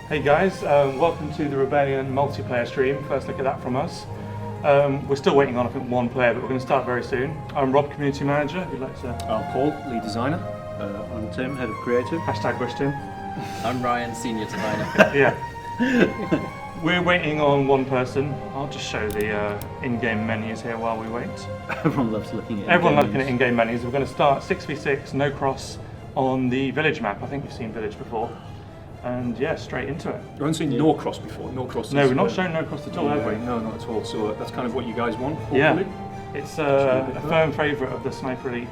Hey guys, welcome to the Rebellion multiplayer stream. First look at that from us. We're still waiting on, I think, one player, but we're going to start very soon. I'm Rob, community manager. Who'd like to? I'm Paul, lead designer. I'm Tim, head of creative. Hashtag Bush Tim. I'm Ryan, senior designer. Yeah. We're waiting on one person. I'll just show the in-game menus here while we wait. Everyone loves looking at Everyone looking at in-game menus. We're going to start 6v6, no cross, on the village map. I think you've seen village before. And yeah, straight into it. You haven't seen no cross before? No cross? No, we've not shown no cross at all, have we? No, not at all. So that's kind of what you guys want, hopefully? Yeah. It's a firm favourite of the Sniper Elite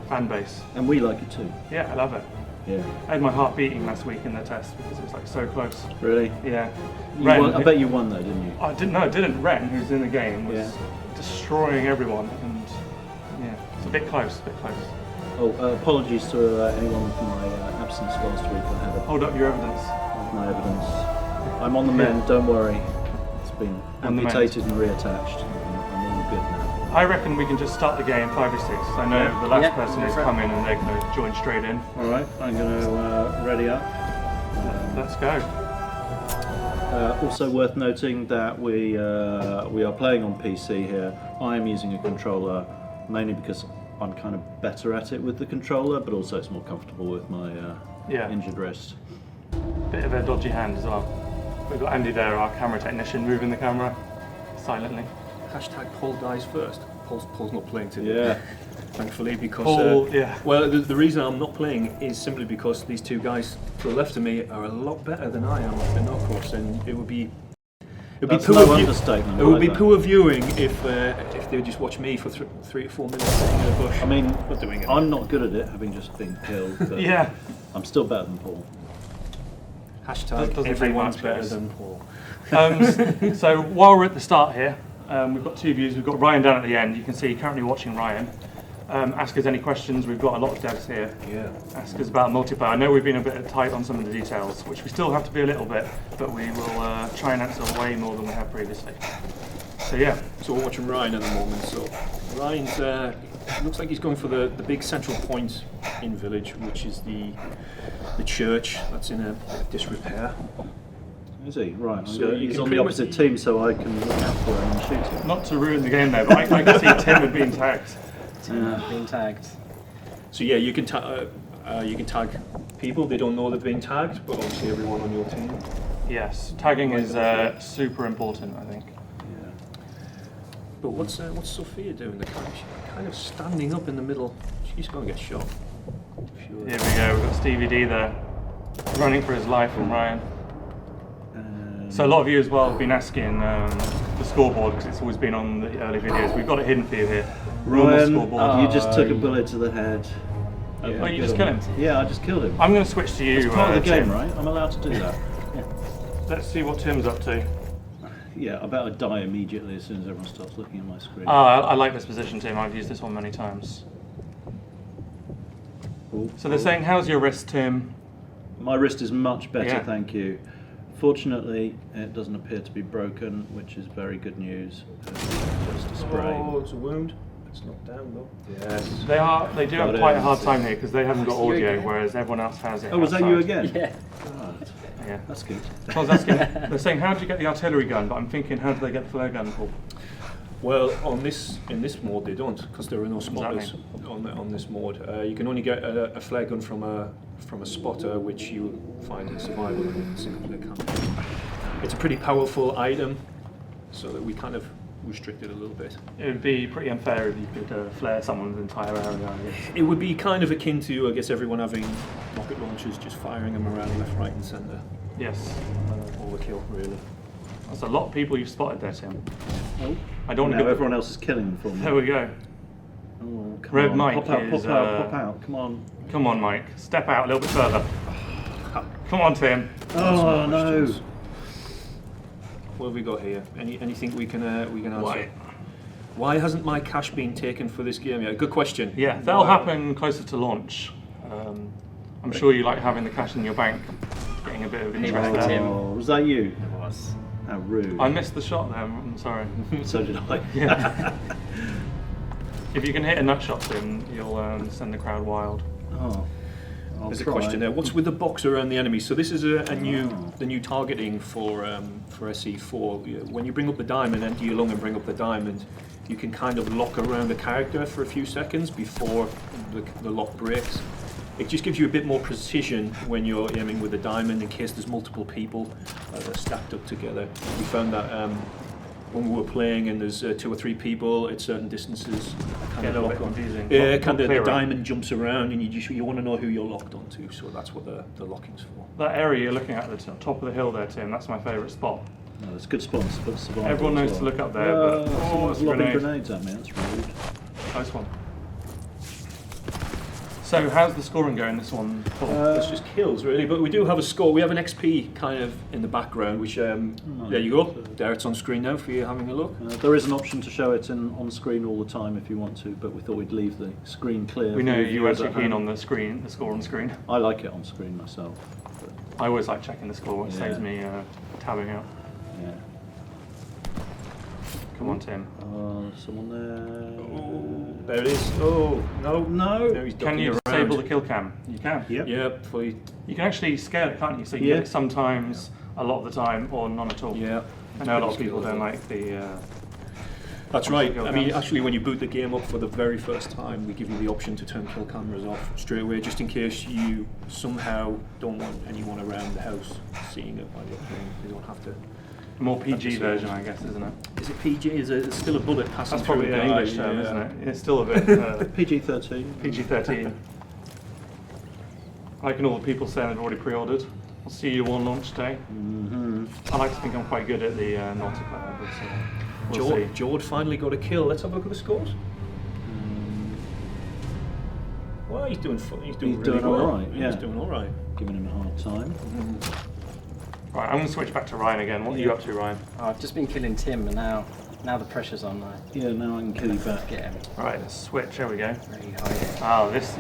fan base. And we like it too. Yeah, I love it. Yeah. I had my heart beating last week in the test because it was like so close. Really? Yeah. Ren, I bet you won though, didn't you? I didn't. No, I didn't. Ren, who's in the game, was destroying everyone, and yeah, it's a bit close. Oh, apologies to anyone for my absence last week. I had Hold up your evidence. my evidence. I'm on the mend. Don't worry. It's been amputated and reattached. I'm all good now. I reckon we can just start the game 5v6. I know the last person who's come in and they're going to join straight in. All right. I'm going to ready up. Let's go. Also worth noting that we are playing on PC here. I am using a controller mainly because I'm kind of better at it with the controller, but also it's more comfortable with my injured wrist. Bit of a dodgy hand as well. We've got Andy there, our camera technician, moving the camera silently. Hashtag Paul dies first. Paul's not playing today. Yeah. Thankfully, because Paul, yeah. Well, the reason I'm not playing is simply because these two guys to the left of me are a lot better than I am at the no cross, and it would be understatement. It would be poor viewing if they would just watch me for 3 to 4 minutes sitting in a bush. I mean, not doing it. I'm not good at it, having just been killed. But Yeah. I'm still better than Paul. Hashtag Doesn't everyone's take much, better guys. than Paul. So while we're at the start here, we've got two views. We've got Ryan down at the end. You can see currently watching Ryan. Ask us any questions. We've got a lot of devs here. Yeah. Ask us about multiplayer. I know we've been a bit tight on some of the details, which we still have to be a little bit, but we will try and answer way more than we have previously. So yeah. So we're watching Ryan at the moment. So Ryan's looks like he's going for the big central point in village, which is the church that's in a bit of disrepair. Is he? Right. So he's on the opposite team, so I can look out for him and shoot him. Not to ruin the game though, but I can see Tim had been tagged. Being tagged. So yeah, you can tag people. They don't know they've been tagged, but obviously everyone on your team. Yes, tagging is super important, I think. Yeah. But what's Sophia doing? She's kind of standing up in the middle. She's going to get shot. Sure. Here we go. We've got Stevie D there, running for his life from Ryan. So a lot of you as well have been asking the scoreboard because it's always been on the early videos. We've got it hidden for you here. Ryan, Scoreboard. you just took a bullet to the head. Oh, you just killed him? Yeah, I just killed him. I'm going to switch to you. It's part of the game, Tim. right? I'm allowed to do that. Yeah. Let's see what Tim's up to. Yeah, I bet I die immediately as soon as everyone starts looking at my screen. I like this position, Tim. I've used this one many times. So they're saying, how's your wrist, Tim? My wrist is much better, Yeah. thank you. Fortunately, it doesn't appear to be broken, which is very good news. Just a spray. Oh, it's a wound. It's not down though. Yes. They do have quite a hard time here because they haven't got audio, whereas everyone else has it. Oh, was that you outside. again? Yeah. God, Yeah. that's good. I was asking, they're saying, how do you get the artillery gun? But I'm thinking, how do they get the flare gun, Paul? Well, in this mode they don't, because there are no spotters on this mode. You can only get a flare gun from a spotter, which you find in survival and single player campaign. It's a pretty powerful item, so that we kind of restrict it a little bit. It would be pretty unfair if you could flare someone's entire area, I guess. It would be kind of akin to, I guess, everyone having rocket launchers, just firing them around left, right, and centre. Yes. Overkill, really. That's a lot of people you've spotted there, Tim. Oh, I don't want now to get everyone else is killing them for me. There we go. Oh, come Red on. Mike Pop out, is, pop out, come on. Come on, Mike. Step out a little bit further. Come on, Tim. Oh, no. What have we got here? Anything we can answer? Why? Why hasn't my cash been taken for this game yet? Good question. Yeah, that'll happen closer to launch. I'm sure you like having the cash in your bank, getting a bit of interest Payback, there. Tim. Oh, was that you? It was. How rude. I missed the shot there, I'm sorry. So did I. Yeah. If you can hit a nut shot, Tim, you'll send the crowd wild. Oh. There's a question there. What's with the box around the enemy? So this is the new targeting for SE4. When you bring up the diamond, empty your lung and bring up the diamond, you can kind of lock around the character for a few seconds before the lock breaks. It just gives you a bit more precision when you're aiming with a diamond in case there's multiple people stacked up together. We found that when we were playing and there's 2 or 3 people at certain distances, kind of lock on. Yeah, kind of the diamond jumps around and you want to know who you're locked onto, so that's what the locking's for. That area you're looking at the top of the hill there, Tim, that's my favourite spot. No, it's a good spot for survival. Everyone knows to look up there, but someone's lobbing grenades at me, that's rude. Nice one. So how's the scoring going this one? It's just kills really, but we do have a score. We have an XP kind of in the background, which there you go. There, it's on screen now for you having a look. There is an option to show it on screen all the time if you want to, but we thought we'd leave the screen clear. We know you're actually keen on the screen, the score on screen. I like it on screen myself. I always like checking the score. It saves me tabbing out. Yeah. Come on, Tim. Someone there. Oh, there it is. Oh, no. No. Can you disable the kill cam? You can. Yep. Yep. You can actually scale it, can't you? So you get it sometimes, a lot of the time, or none at all. Yeah. I know a lot of people don't like the... That's right. I mean, actually, when you boot the game up for the very first time, we give you the option to turn kill cameras off straight away, just in case you somehow don't want anyone around the house seeing it while you're playing. They don't have to. More PG version, I guess, isn't it? Is it PG? Is it still a bullet passing That's through probably the the English term, isn't it? It's still a bit... PG-13. PG-13. Like all the people saying they've already pre-ordered. I'll see you on launch day. I like to think I'm quite good at the multiplayer, but we'll see. Jord finally got a kill. Let's have a look at the scores. Well, he's doing really well. All right. He's doing all right. Giving him a hard time. Right, I'm going to switch back to Ryan again. What are you up to, Ryan? I've just been killing Tim, and now the pressure's on. Yeah, now I can kill you back. Get him. Right, let's switch. There we go. Really high. Oh, this...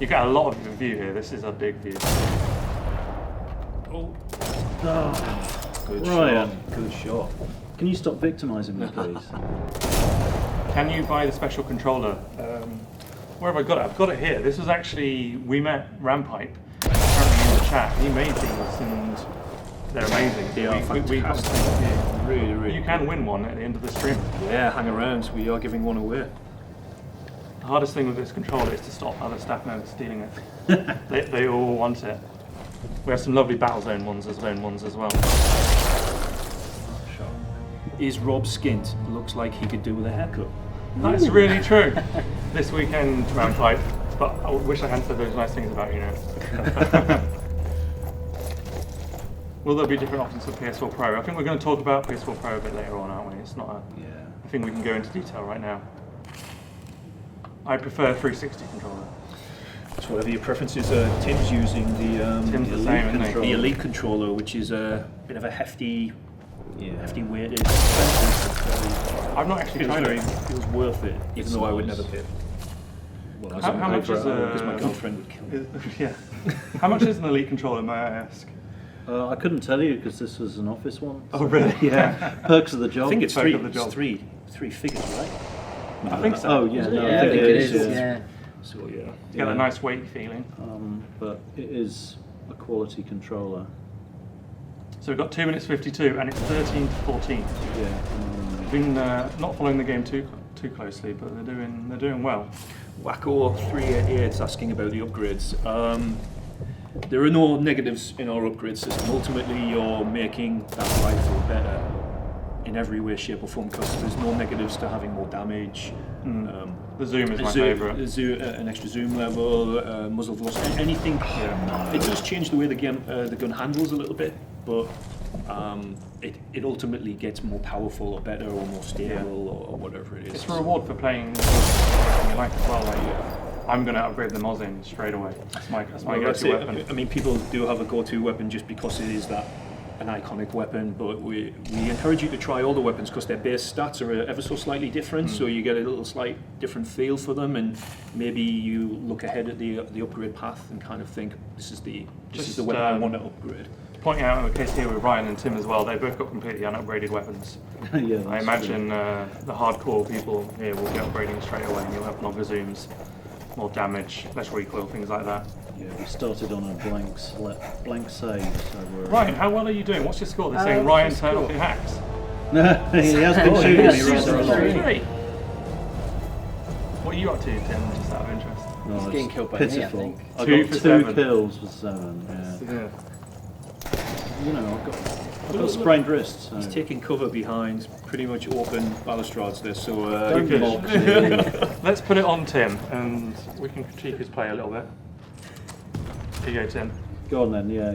You get a lot of view here. This is a big view. Oh. Good Ryan. shot. Good shot. Can you stop victimising me, please? Can you buy the special controller? Where have I got it? I've got it here. This was actually... We met Rampipe currently in the chat. He made these and they're amazing. They are fantastic. Really. You can win one at the end of the stream. Yeah, hang around. We are giving one away. The hardest thing with this controller is to stop other staff members stealing it. they all want it. We have some lovely battle zone ones as well. Is Rob skint? Looks like he could do with a haircut. That's really true. This weekend, Rampipe, but I wish I hadn't said those nice things about you now. Will there be different options for PS4 Pro? I think we're going to talk about PS4 Pro a bit later on, aren't we? It's not a thing we can go into detail right now. I prefer 360 controller. So whatever your preference is, Tim's using the Elite controller, which is a bit of a hefty weighted. I've not actually tried it. Feels worth it, even though I would never pay. Well, how much is because my girlfriend would kill me. Yeah. How much is an Elite controller, may I ask? I couldn't tell you because this was an office one. Oh really? Yeah. Perks of the job. I think it's Perks of the job. three figures, right? I think so. Oh yeah, no, I think it is. Yeah. So yeah. You get a nice weight feeling. But it is a quality controller. So we've got 2 minutes 52 and it's 13 to 14. Yeah. We've been not following the game too closely, but they're doing well. Wacko 388 is asking about the upgrades. There are no negatives in our upgrade system. Ultimately, you're making that rifle better in every way, shape or form, because there's no negatives to having more damage. The zoom is my favourite. An extra zoom level, muzzle velocity, anything. It does change the way the gun handles a little bit, but it ultimately gets more powerful or better or more stable or whatever it is. It's a reward for playing you like as well. Like, I'm going to upgrade the Mosin straight away. That's my go-to weapon. I mean, people do have a go-to weapon just because it is an iconic weapon, but we encourage you to try all the weapons because their base stats are ever so slightly different, so you get a little slight different feel for them, and maybe you look ahead at the upgrade path and kind of think, this is the weapon I want to upgrade. Pointing out in the case here with Ryan and Tim as well, they both got completely unupgraded weapons. Yeah, I imagine the hardcore people here will be upgrading straight away, and you'll have longer zooms, more damage, less recoil, things like that. Yeah, we started on a blank save, so we're... Ryan, how well are you doing? What's your score? They're saying what's Ryan your turned score? off your hacks. He has been Oh, shooting yeah, me rather a lot. 3. What are you up to, Tim, just out of interest? No, He's it's getting killed by me, I pitiful. think. I 2 got for 2 7. kills for 7, yeah. Yeah. You know, I've got sprained wrists. So. He's taking cover behind pretty much open balustrades there, so Don't Good. mock me. Let's put it on Tim, and we can critique his play a little bit. Here you go, Tim. Go on then, yeah.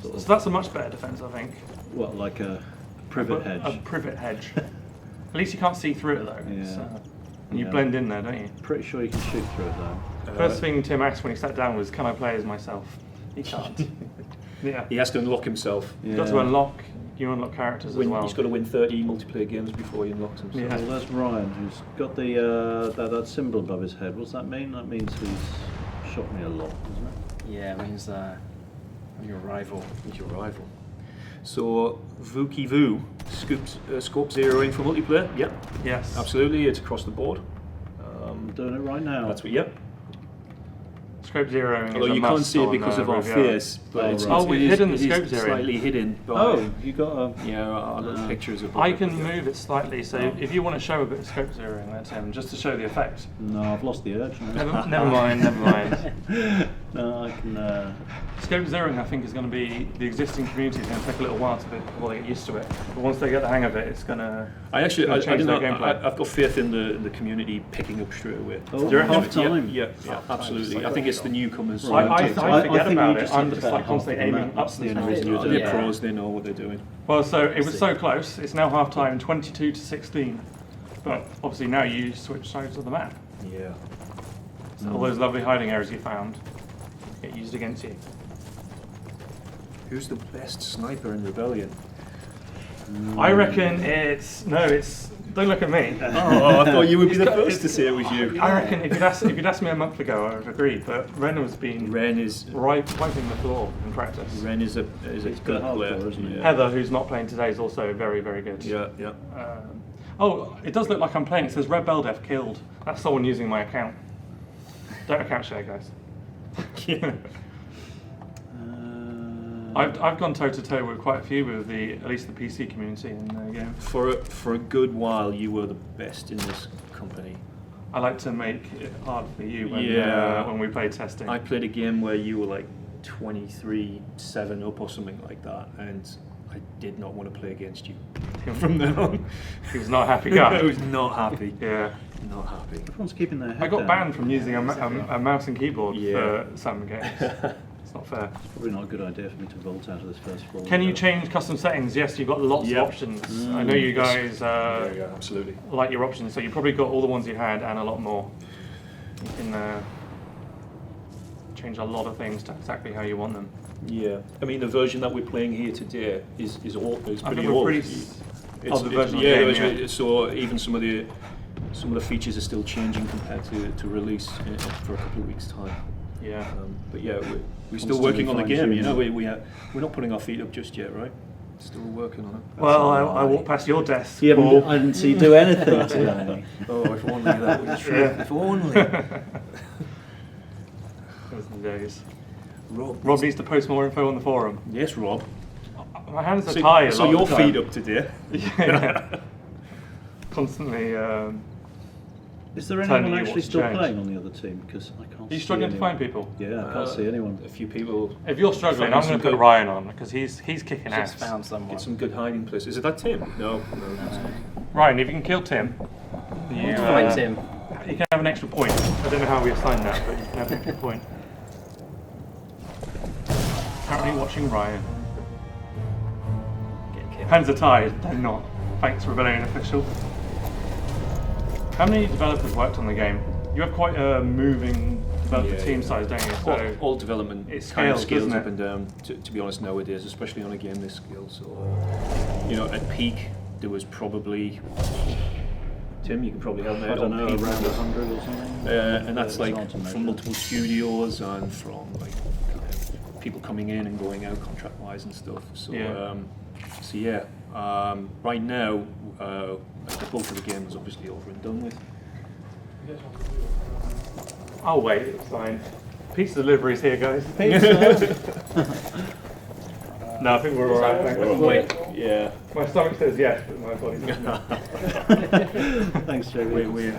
Sort So of, that's a much better defence, I think. what, like a privet hedge? A privet hedge. At least you can't see through it, though. Yeah. And you Yeah. blend in there, don't you? Pretty sure you can shoot through it though. First thing Tim asked when he sat down was, can I play as myself? He can't. Yeah. he has to unlock himself. You've got to unlock, you unlock characters as well. He's got to win 30 multiplayer games before he unlocks himself. Yeah. Well, there's Ryan, who's got the that symbol above his head. What's that mean? That means he's shot me a lot, doesn't it? Yeah, it means your rival. He's your rival. So, Vuki Vu, scope 0 in for multiplayer? Yep, Yes. absolutely, it's across the board. I'm doing it right now. That's what, yep. Scope zeroing Although is a you can't must see it on, because of our Revio. face, but Oh, it's, right. Oh, we've hidden the it is scope zeroing. slightly hidden by Oh, you got a... yeah, our little pictures of I can move it slightly, so if you want to show a bit of scope zeroing there, Tim, just to show the effect. No, I've lost the urge now. Never mind, never mind. No, I can... Scope zeroing, I think, is going to be, the existing community is going to take a little while before they get used to it. But once they get the hang of it, it's going to I actually, Gonna change their I've gameplay. got faith in the community picking up straight away. Oh, Do you reckon? half time. Yeah, absolutely. I think it's the newcomers. I I forget think about you it. just I'm hit just about like half constantly the map. aiming up That's to the the only reason screen. you're doing They're Yeah. pros, they know what they're doing. Well, so it was so close. It's now half time, 22 to 16. But obviously now you switch sides of the map. Yeah. So all those lovely hiding areas you found get used against you. Who's the best sniper in Rebellion? I reckon it's don't look at me. Oh, I thought you would be the It's got- first to say it was you. I reckon if you'd asked me a month ago, I would have agreed. But Ren has been Ren is wiping the floor in practice. Ren is a He's good good player, hardcore, isn't he? Yeah. Heather, who's not playing today, is also very, very good. Yeah, yeah. Oh, it does look like I'm playing. It says Red Beldef killed. That's someone using my account. Don't account share, guys. I've gone toe to toe with quite a few with at least the PC community in the game. For a good while, you were the best in this company. I like to make it hard for you when we play testing. I played a game where you were like 23-7 up or something like that, and I did not want to play against you from then on. He was not a happy guy. I was not happy. Yeah. Not happy. Everyone's keeping their head I got down. banned from using a mouse and keyboard Yeah. for some games. It's not fair. Probably not a good idea for me to vault out of this first floor. Can you change custom settings? Yes, you've got lots Yep. of options. I know you guys Yeah, absolutely. like your options, so you probably got all the ones you had and a lot more. You can change a lot of things to exactly how you want them. Yeah, I mean the version that we're playing here today is I pretty think old. we're It's- the version of yeah, the it's- game, yeah. so even some of the features are still changing compared to release for a couple of weeks' time. Yeah. But yeah, we're still Constantly working on the game. fine-tuning. You know, we're not putting our feet up just yet, right? Still working on it. Well, I walked past your desk. Yeah, Paul. but I didn't see you do anything today. Oh, if only that was true. Yeah. If only. Those are the days. Rob. Rob needs to post more info on the forum. Yes, Rob. My hands are tired. So your feet up today. Yeah. Constantly. Is there Telling anyone you actually what's still changed. playing on the other team? Because I can't Are you see struggling to anyone. find people? Yeah, I can't see anyone. A few people. If you're struggling, Found I'm some going to put good- Ryan on because he's kicking Just ass. found someone. Get some good hiding places. Is it that Tim? No. Ryan, if you can kill Tim, you, Fight him. you can have an extra point. I don't know how we assign that, but you can have an extra point. Currently watching Ryan. Get killed. Hands are tied. They're not. Thanks, Rebellion official. How many developers worked on the game? You have quite a moving developer Yeah, team yeah. size, don't you? So All development it kind of scales, scales doesn't up it? and down. To be honest, nowadays, especially on a game this scale. So, at peak there was probably Tim. You can probably help me I out. don't on know, peak, around 100 or something. and that's It's like hard to measure. from multiple studios and from like people coming in and going out contract wise and stuff. So Yeah. right now the bulk of the game is obviously over and done with. I'll wait. It's fine. Pizza deliveries here, guys. Pizza. No, I think we're alright. Wait, yeah. My stomach says yes, but my body's not. Thanks, Jamie.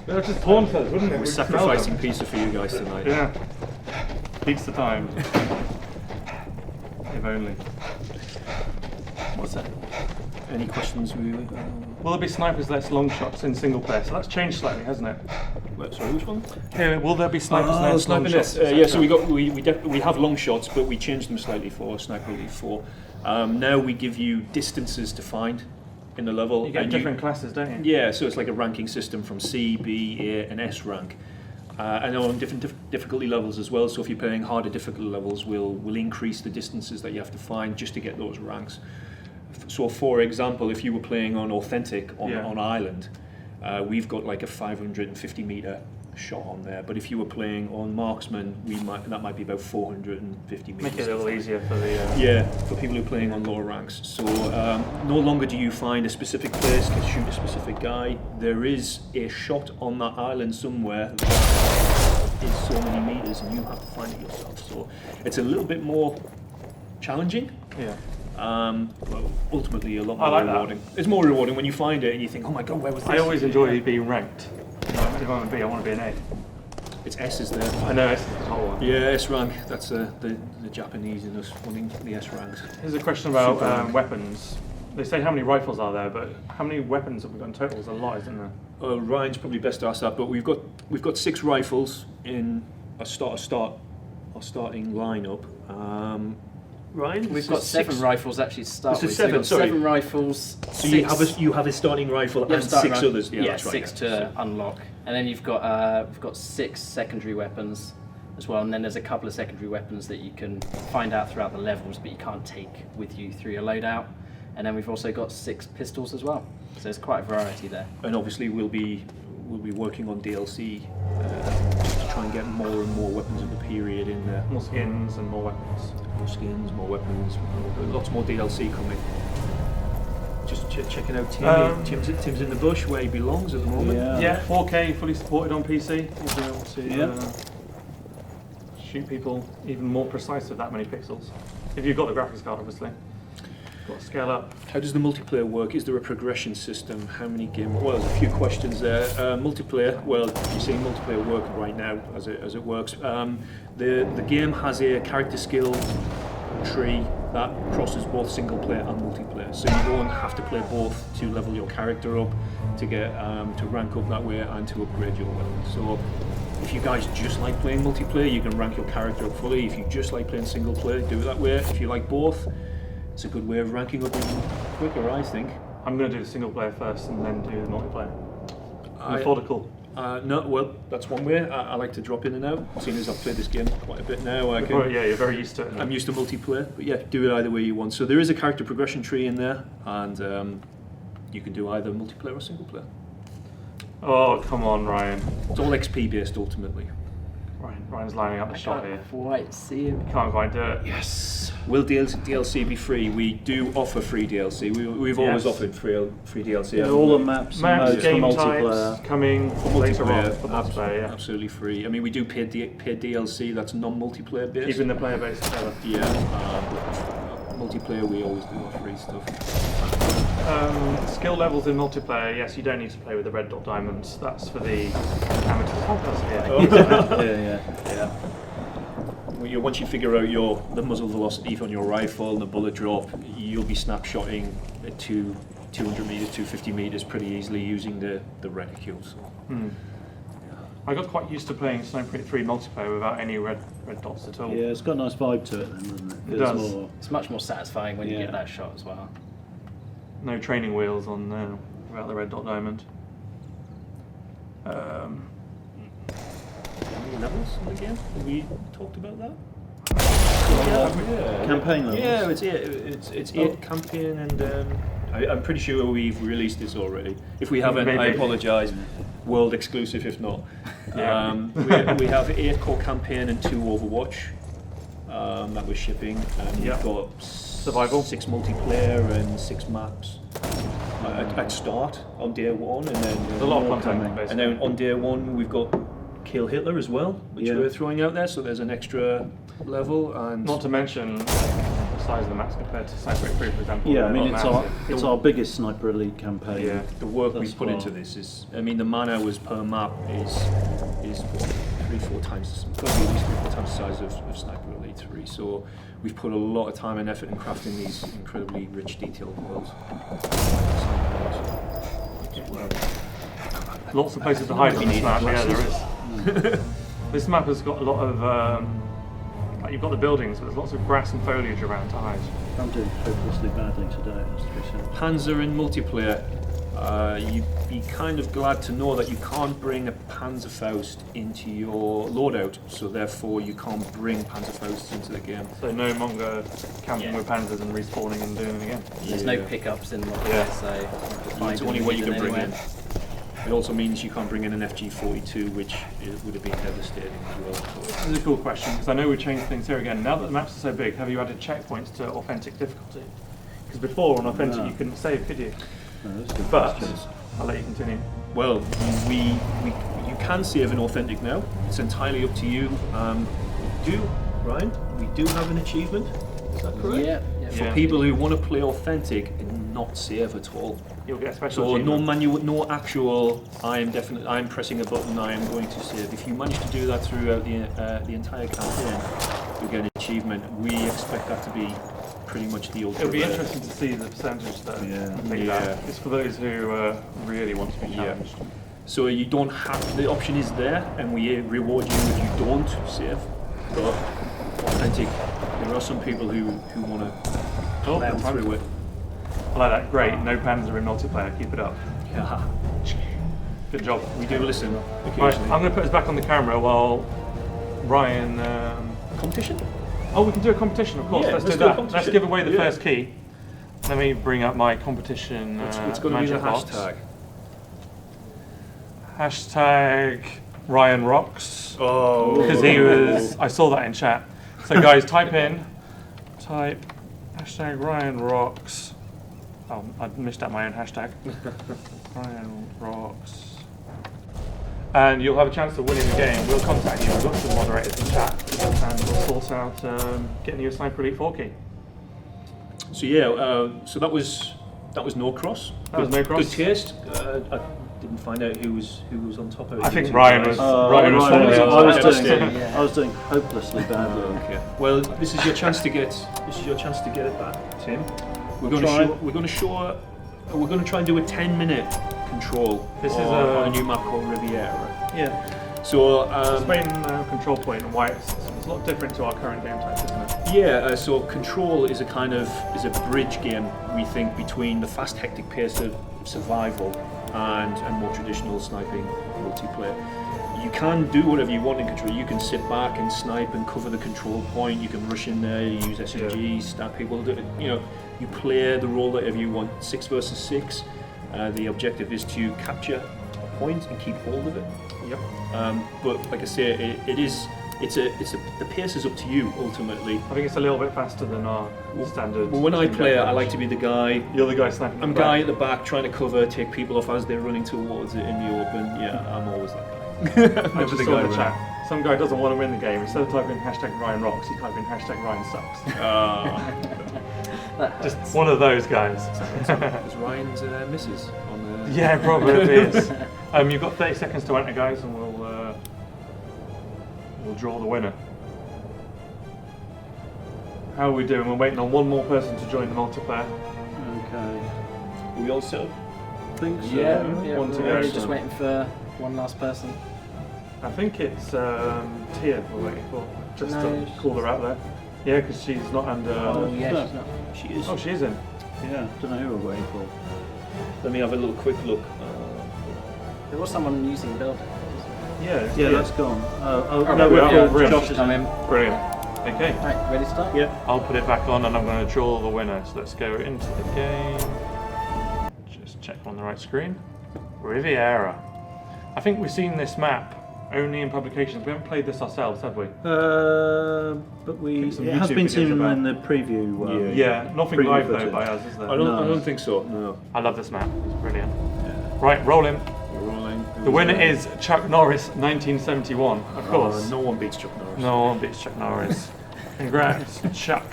They'll just taunt us, wouldn't it? We're sacrificing pizza for you guys tonight. Yeah. Pizza time. If only. What's that? Any questions? Will there be snipers less long shots in single player? So that's changed slightly, hasn't it? Sorry, which one? Here, will there be snipers less long shots? Yeah, so we have long shots, but we changed them slightly for Sniper Elite 4. Now we give you distances to find in the level. You get different classes, don't you? Yeah, so it's like a ranking system from C, B, A, and S rank. And on different difficulty levels as well. So if you're playing harder difficulty levels, we'll increase the distances that you have to find just to get those ranks. So for example, if you were playing on Authentic on Island, we've got like a 550 meter shot on there. But if you were playing on Marksman, that might be about 450 meters. Make it a little easier for the for people who are playing on lower ranks. So no longer do you find a specific place to shoot a specific guy. There is a shot on that island somewhere that is so many meters, and you have to find it yourself. So it's a little bit more challenging. Yeah. But ultimately a lot more like rewarding. that. It's more rewarding when you find it and you think, oh my god, where was this? I always enjoy being ranked. If I'm a B, I want to be an A. It's S is there. I know, S is the whole one. Yeah, S rank. That's the Japanese in us wanting the S ranks. Here's a question about weapons. They say how many rifles are there, but how many weapons have we got in total? There's a lot, isn't there? Ryan's probably best to ask that, but we've got 6 rifles in our starting lineup. Ryan, We've got 7 rifles actually to start with. So 7 rifles. So you have a starting rifle and 6 others. Yeah, that's right. 6 to unlock, and then we've got 6 secondary weapons as well. And then there's a couple of secondary weapons that you can find out throughout the levels, but you can't take with you through your loadout. And then we've also got 6 pistols as well. So there's quite a variety there. And obviously we'll be working on DLC to try and get more and more weapons of the period in there. More skins and more weapons. More skins, more weapons, lots more DLC coming. Just checking out Tim's in the bush where he belongs at the moment. Yeah, 4K fully supported on PC. You'll be able to shoot people even more precise with that many pixels. If you've got the graphics card, obviously. Got to scale up. How does the multiplayer work? Is there a progression system? How many games? Well, there's a few questions there. Multiplayer. Well, you're seeing multiplayer work right now as it works. The game has a character skill tree that crosses both single player and multiplayer. So you don't have to play both to level your character up, to get to rank up that way, and to upgrade your weapon. So if you guys just like playing multiplayer, you can rank your character up fully. If you just like playing single player, do it that way. If you like both, it's a good way of ranking up even quicker, I think. I'm going to do the single player first and then do the multiplayer. Methodical. No, well, that's one way. I like to drop in and out, seeing as I've played this game quite a bit now. You're very used to it. I'm used to multiplayer, but yeah, do it either way you want. So there is a character progression tree in there, and you can do either multiplayer or single player. Oh, come on, Ryan. It's all XP based ultimately. Ryan's lining up the shot here. Quite see him. Can't quite do it. Yes. Will DLC be free? We do offer free DLC. We've always offered free DLC. All the maps and game modes for types multiplayer. coming later on for multiplayer, multiplayer. Yeah. Absolutely free. I mean, we do paid DLC. That's non-multiplayer based. Keeping the player base together. Yeah. Multiplayer, we always do our free stuff. Skill levels in multiplayer, yes, you don't need to play with the red dot diamonds. That's for the amateurs. Yeah. Once you figure out the muzzle velocity on your rifle and the bullet drop, you'll be snapshotting at 200 meters, 250 meters pretty easily using the reticule. So. I got quite used to playing Sniper Elite 3 multiplayer without any red dots at all. Yeah, it's got a nice vibe to it then, doesn't it? It does. It's much more satisfying when you get that shot as well. No training wheels on there without the red dot diamond. How many levels in the game? Have we talked about that? Campaign levels. Yeah, it's 8 campaign, and I'm pretty sure we've released this already. If we haven't, I apologise. World exclusive, if not. We have 8 core campaign and 2 Overwatch that we're shipping, and we've got survival, 6 multiplayer and 6 maps at start on day 1, and then there's a lot of content, and then on day 1 we've got Kill Hitler as well, which we're throwing out there. So there's an extra level, and not to mention the size of the maps compared to Sniper Elite 3, for example. Yeah, I mean it's our biggest Sniper Elite campaign. yeah, the work we put into this is, I mean, the man hours per map is what, 3-4 times, probably at least 3-4 times the size of Sniper Elite 3. So we've put a lot of time and effort in crafting these incredibly rich, detailed worlds. Lots of places to hide on this map. Yeah, there is. This map has got a lot of. Like you've got the buildings, but there's lots of grass and foliage around to hide. I'm doing hopelessly badly today, it has to be said. Panzer in multiplayer, you'd be kind of glad to know that you can't bring a Panzerfaust into your loadout, so therefore you can't bring Panzerfausts into the game. So no longer camping with panzers and respawning and doing it again. There's no pickups in multiplayer, so It's the only way you can bring in. It also means you can't bring in an FG-42, which would have been devastating as well. This is a cool question, because I know we changed things here again. Now that the maps are so big, have you added checkpoints to authentic difficulty? Because before on authentic you couldn't save, could you? No, that's a good But question. I'll let you continue. Well, you can save an authentic now. It's entirely up to you. Ryan, we do have an achievement. Is that correct? Yeah. For people who want to play authentic and not save at all. You'll get a special So achievement. no actual. I'm pressing a button. I am going to save. If you manage to do that throughout the entire campaign, you get an achievement. We expect that to be pretty much the ultra. It'll be rare. interesting to see the percentage that complete Yeah. that. It's for those who really want to be challenged. So you don't have, the option is there, and we reward you if you don't save. But authentic, there are some people who want to plow through it. I like that. Great. No panzer in multiplayer. Keep it up. Yeah. Good job. We do listen Right, occasionally. I'm going to put us back on the camera while Ryan. Competition? Oh, we can do a competition, of course. Yeah, let's let's do do a that. competition. Let's give away the Yeah. first key. Let me bring up my competition. What's going to be the magic box. hashtag? Hashtag Ryan Rocks. Oh. Because he was. I saw that in chat. So guys, type hashtag Ryan Rocks. Oh, I missed out my own hashtag. Ryan Rocks. And you'll have a chance of winning the game. We'll contact you. We've got some moderators in chat, and we'll sort out getting you a Sniper Elite 4 key. So yeah, so that was no cross. That was no cross. Good taste. I didn't find out who was on top of it. I think You Ryan two was. guys. Ryan was probably on top. devastating. I was doing hopelessly badly. Okay. Well, this is your chance to get. This is your chance to get it back, Tim. We're going to try and do a 10-minute control. This is on a new map called Riviera. Yeah. So Explain control point and why it's a lot different to our current game type, isn't it? yeah, so Control is a bridge game, we think, between the fast, hectic pace of survival and more traditional sniping multiplayer. You can do whatever you want in Control. You can sit back and snipe and cover the control point. You can rush in there, use SMGs, stab people. You play the role that you want. 6 versus 6. The objective is to capture a point and keep hold of it. Yep. But like I say, the pace is up to you ultimately. I think it's a little bit faster than our standard. Well, when I Team play, I Deathmatch. like to be the guy. You're the guy sniping. I'm at the guy back. at the back trying to cover, take people off as they're running towards it in the open. Yeah, I'm always that guy. I just saw in the chat. Some guy doesn't want to win the game. Instead of typing hashtag Ryan Rocks, he typed in hashtag Ryan Sucks. Just one of those guys. Is Ryan's missus on the... Yeah, probably is. You've got 30 seconds to enter, guys, and we'll draw the winner. How are we doing? We're waiting on one more person to join the multiplayer. Okay. We all set up? I think so. Yeah, One to we're go. just waiting for one last person. I think it's Tia we're waiting for, just No, to call her out there. Yeah, because she's not under... Oh yeah, no. she's not. She is. Oh, she is in. Yeah, don't know who we're waiting for. Let me have a little quick look. There was someone using the building. Yeah, Yeah, that's gone. no, we are. Yeah, We're in. Josh has come in. Brilliant. Okay. Right, ready to start? Yeah. I'll put it back on and I'm going to draw the winner. So let's go into the game. Just check on the right screen. Riviera. I think we've seen this map only in publications. We haven't played this ourselves, have we? But Some it has YouTube been videos seen about- in the preview. Yeah, nothing preview live though footage. by us, is there? I don't think so. No. I love this map. It's brilliant. Right, roll in. We're rolling. The winner is Chuck Norris, 1971, of course. No one beats Chuck Norris. No one beats Chuck Norris. Congrats, Chuck.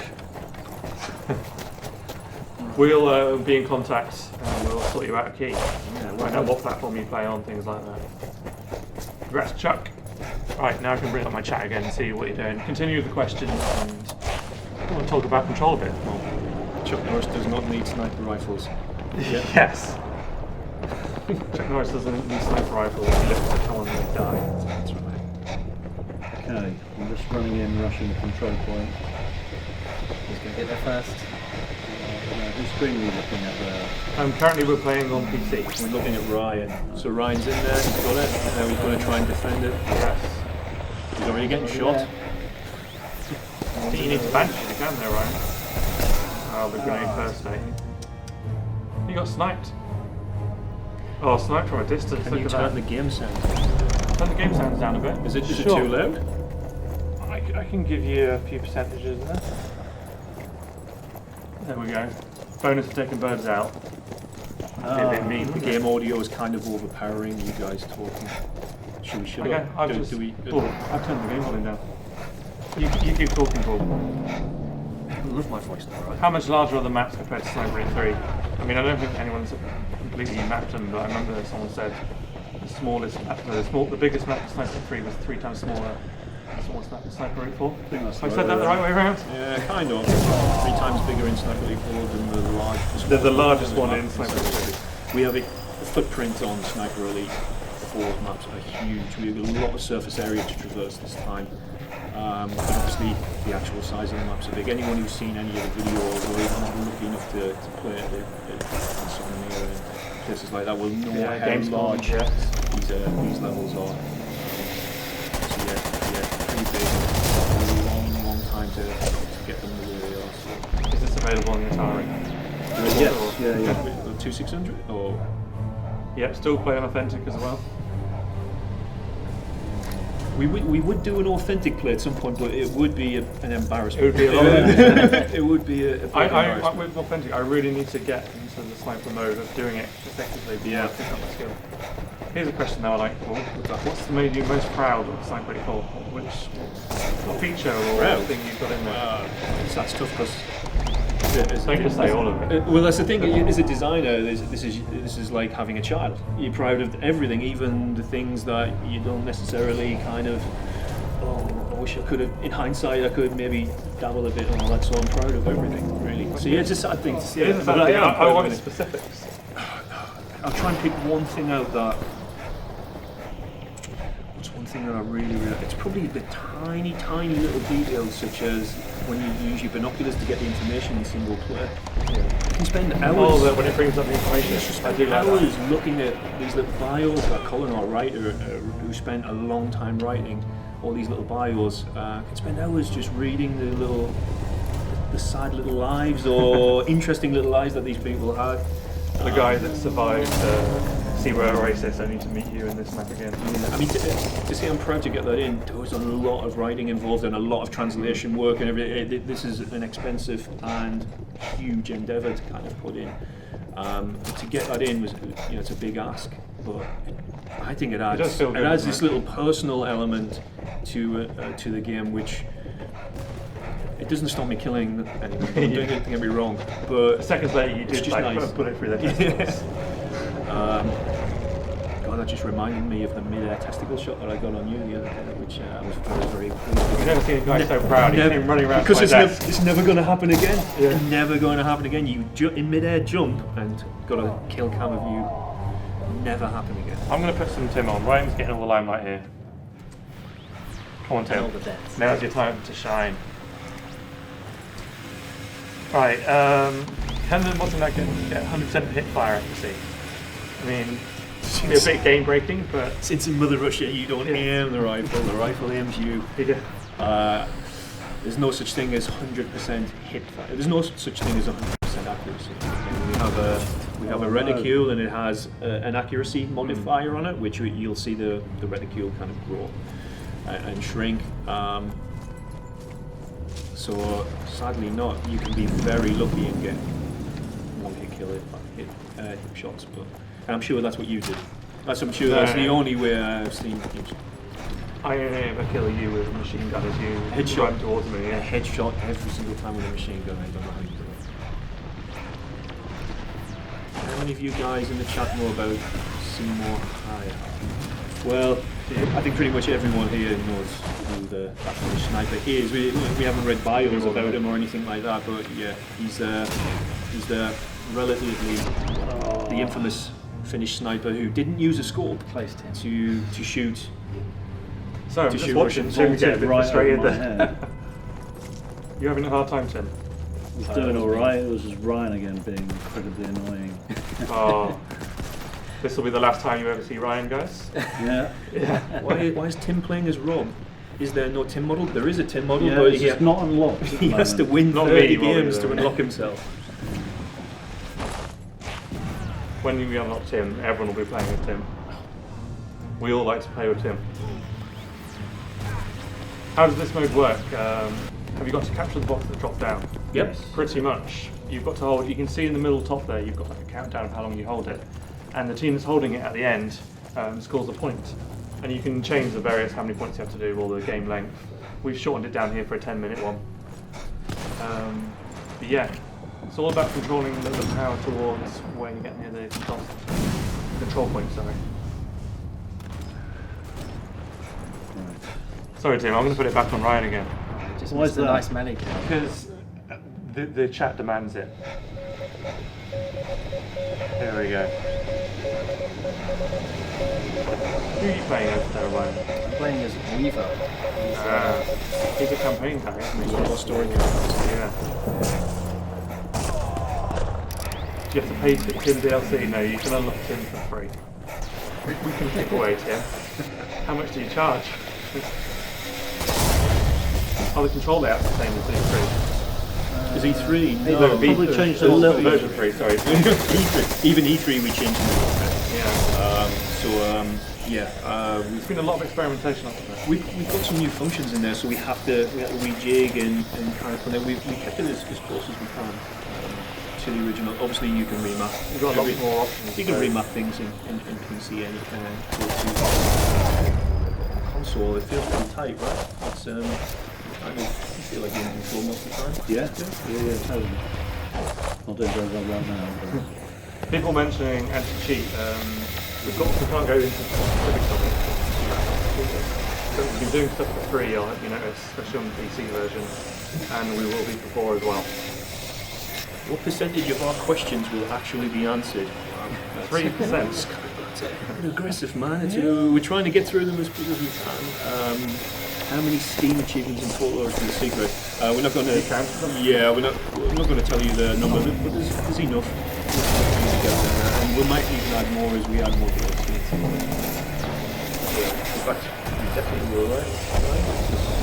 We'll be in contact and we'll sort you out a key. Find out what platform you play on, things like that. Congrats, Chuck. Right, now I can bring up my chat again and see what you're doing. Continue with the questions and I want to talk about control a bit more. Chuck Norris does not need sniper rifles. Yes. Chuck Norris doesn't need sniper rifles. He looks like someone will die. That's right. Okay, I'm just running in, rushing the control point. Who's going to get there first? Whose screen are we looking at there? Currently we're playing on PC. We're looking at Ryan. So Ryan's in there, he's got it, and now he's going to try and defend it. Yes. He's already getting shot. I think you need to bansh if you can there, Ryan. Oh, the grenade first aid. You got sniped. Oh, sniped from a distance. Can Look you at turn that. the game sound? Turn the game sounds down a bit. Is it Sure. too loud? I can give you a few percentages there. There we go. Bonus for taking birds out. That'd be a bit mean, The wouldn't game it? audio is kind of overpowering you guys talking. Should Okay, I've do, just. do we, Oh, I've turned the game volume down. You keep talking, Paul. I love my voice now, right? How much larger are the maps compared to Sniper Elite 3? I mean, I don't think anyone's completely mapped them, but I remember someone said the smallest map, the biggest map of Sniper Elite 3 was 3 times smaller than the smallest map of Sniper Elite 4. I think that's I said that the right way around? Yeah, kind of. 3 times bigger in Sniper Elite 4 than the largest. They're the largest one in Sniper Elite 3. We have a footprint on Sniper Elite 4 maps are huge. We have a lot of surface area to traverse this time. But obviously the actual size of the maps are big. Anyone who's seen any of the videos or even not lucky enough to play at Insomnia and places like that will know how large these levels are. So yeah, pretty big. A long time to get them the way they are. So. Is this available on the Atari? Yes, yeah. 2600 or Yep, still play on Authentic as well. we would do an authentic play at some point, but it would be an embarrassment. It would be a lot of It would be a big embarrassment. with Authentic, I really need to get into the sniper mode of doing it effectively before I pick up my skill. Here's a question though I like, Paul. What's made you most proud of Sniper Elite 4? What feature or thing you've got in there? That's tough because Don't just say all of it. well, that's the thing. As a designer, this is like having a child. You're proud of everything, even the things that you don't necessarily kind of. Oh, I wish I could have. In hindsight, I could maybe dabble a bit and all that. So I'm proud of everything, really. So yeah, it's a sad thing to see. It is a sad thing. I want specifics. I'll try and pick one thing out that. What's one thing that I really. It's probably the tiny little details, such as when you use your binoculars to get the information in single player. You can spend hours. When it brings up the information. I do like hours that. looking at these little bios that Colin, our writer, who spent a long time writing all these little bios, can spend hours just reading the sad little lives or interesting little lives that these people had. The guy that survived Seaway Oasis only to meet you in this map again. I mean, to say I'm proud to get that in, there was a lot of writing involved and a lot of translation work and everything. This is an expensive and huge endeavour to kind of put in. To get that in was, it's a big ask, but I think it adds. It does feel good, adds this little personal element to the game, which. It doesn't stop me killing anyone. I'm doing it, don't get me wrong. But Seconds later, you it's did just like nice. put it through their testicles. God, that just reminded me of the mid-air testicle shot that I got on you the other day, which I was very pleased with. I've never seen a guy so proud. He's been running around because my desk. it's never going to happen again. Yeah. It's never going to happen again. You in mid-air jump and got a kill cam of you. Never happen again. I'm going to put some Tim on. Ryan's getting all the limelight here. Come on, Tim. All the deaths. Now's your time to shine. Right, can the modern get 100% hip fire accuracy? I mean, it's a bit game breaking, but Since in Mother Russia you don't aim the rifle aims you. There's no such thing as 100% hip fire. There's no such thing as 100% accuracy. We have a reticule and it has an accuracy modifier on it, which you'll see the reticule kind of grow and shrink. So sadly not. You can be very lucky and get one hit kill hip shots, and I'm sure that's what you did. I'm sure that's the only way I've seen it used. I only ever kill you with a machine gun as you Headshot run towards me. A Yeah. headshot every single time with a machine gun. I don't know how you do it. How many of you guys in the chat know about Seymour High? Well, I think pretty much everyone here knows who the Finnish sniper is. We haven't read bios about him or anything like that, but yeah, he's the relatively the infamous Finnish sniper who didn't use a scope to shoot. So I'm To just shoot watching Russian Tim get a bit right frustrated over my there. head. You're having a hard time, Tim? He's doing alright. It was just Ryan again being incredibly annoying. Oh, this will be the last time you ever see Ryan, guys. Yeah. Why is Tim playing as Rob? Is there no Tim model? There is a Tim model, Yeah, but it's just not unlocked. he has to win Not 30 me, Robbie, games though. to unlock himself. When we unlock Tim, everyone will be playing with Tim. We all like to play with Tim. How does this mode work? Have you got to capture the box that drops down? Yep. Pretty much. You've got to hold, you can see in the middle top there, you've got like a countdown of how long you hold it. And the team that's holding it at the end scores a point. And you can change the various how many points you have to do or the game length. We've shortened it down here for a 10-minute one. But yeah, it's all about controlling the power towards where you get near the control point, sorry. Sorry Tim, I'm going to put it back on Ryan again. Just Why is missed a that? nice melee kill. Because the chat demands it. There we go. Who are you playing as there, Ryan? I'm playing as Weaver. He's a campaign guy, isn't he? Yeah, story Yeah. Do you have to pay Tim DLC? No, you can unlock Tim for free. We can take away Tim. How much do you charge? Oh, the control layout's the same as E3. Is E3? No, No, probably changed a little version 3, sorry. E3. Even E3 we changed it. Yeah. We've There's been a lot of experimentation up there. we've got some new functions in there, so we have to rejig and kind of. We kept it as close as we can to the original. Obviously, you can remap. You've got a lot more options. You can remap things in PC and go to console. It feels pretty tight, right? It's I feel like you're in control most of the time. Yeah, totally. Not doing very well right now. But People mentioning anti-cheat, we can't go into specifics of it. So we've been doing stuff for free, you notice, especially on the PC version, and we will be for 4 as well. What percentage of our questions will actually be answered? 3%. An aggressive man. We're trying to get through them as quick as we can. How many Steam achievements in total are the secret? We're not going to. Yeah, we're not going to tell you the number, but there's enough. And we might even add more as we add more DLC. Yeah, in fact, you definitely will, right?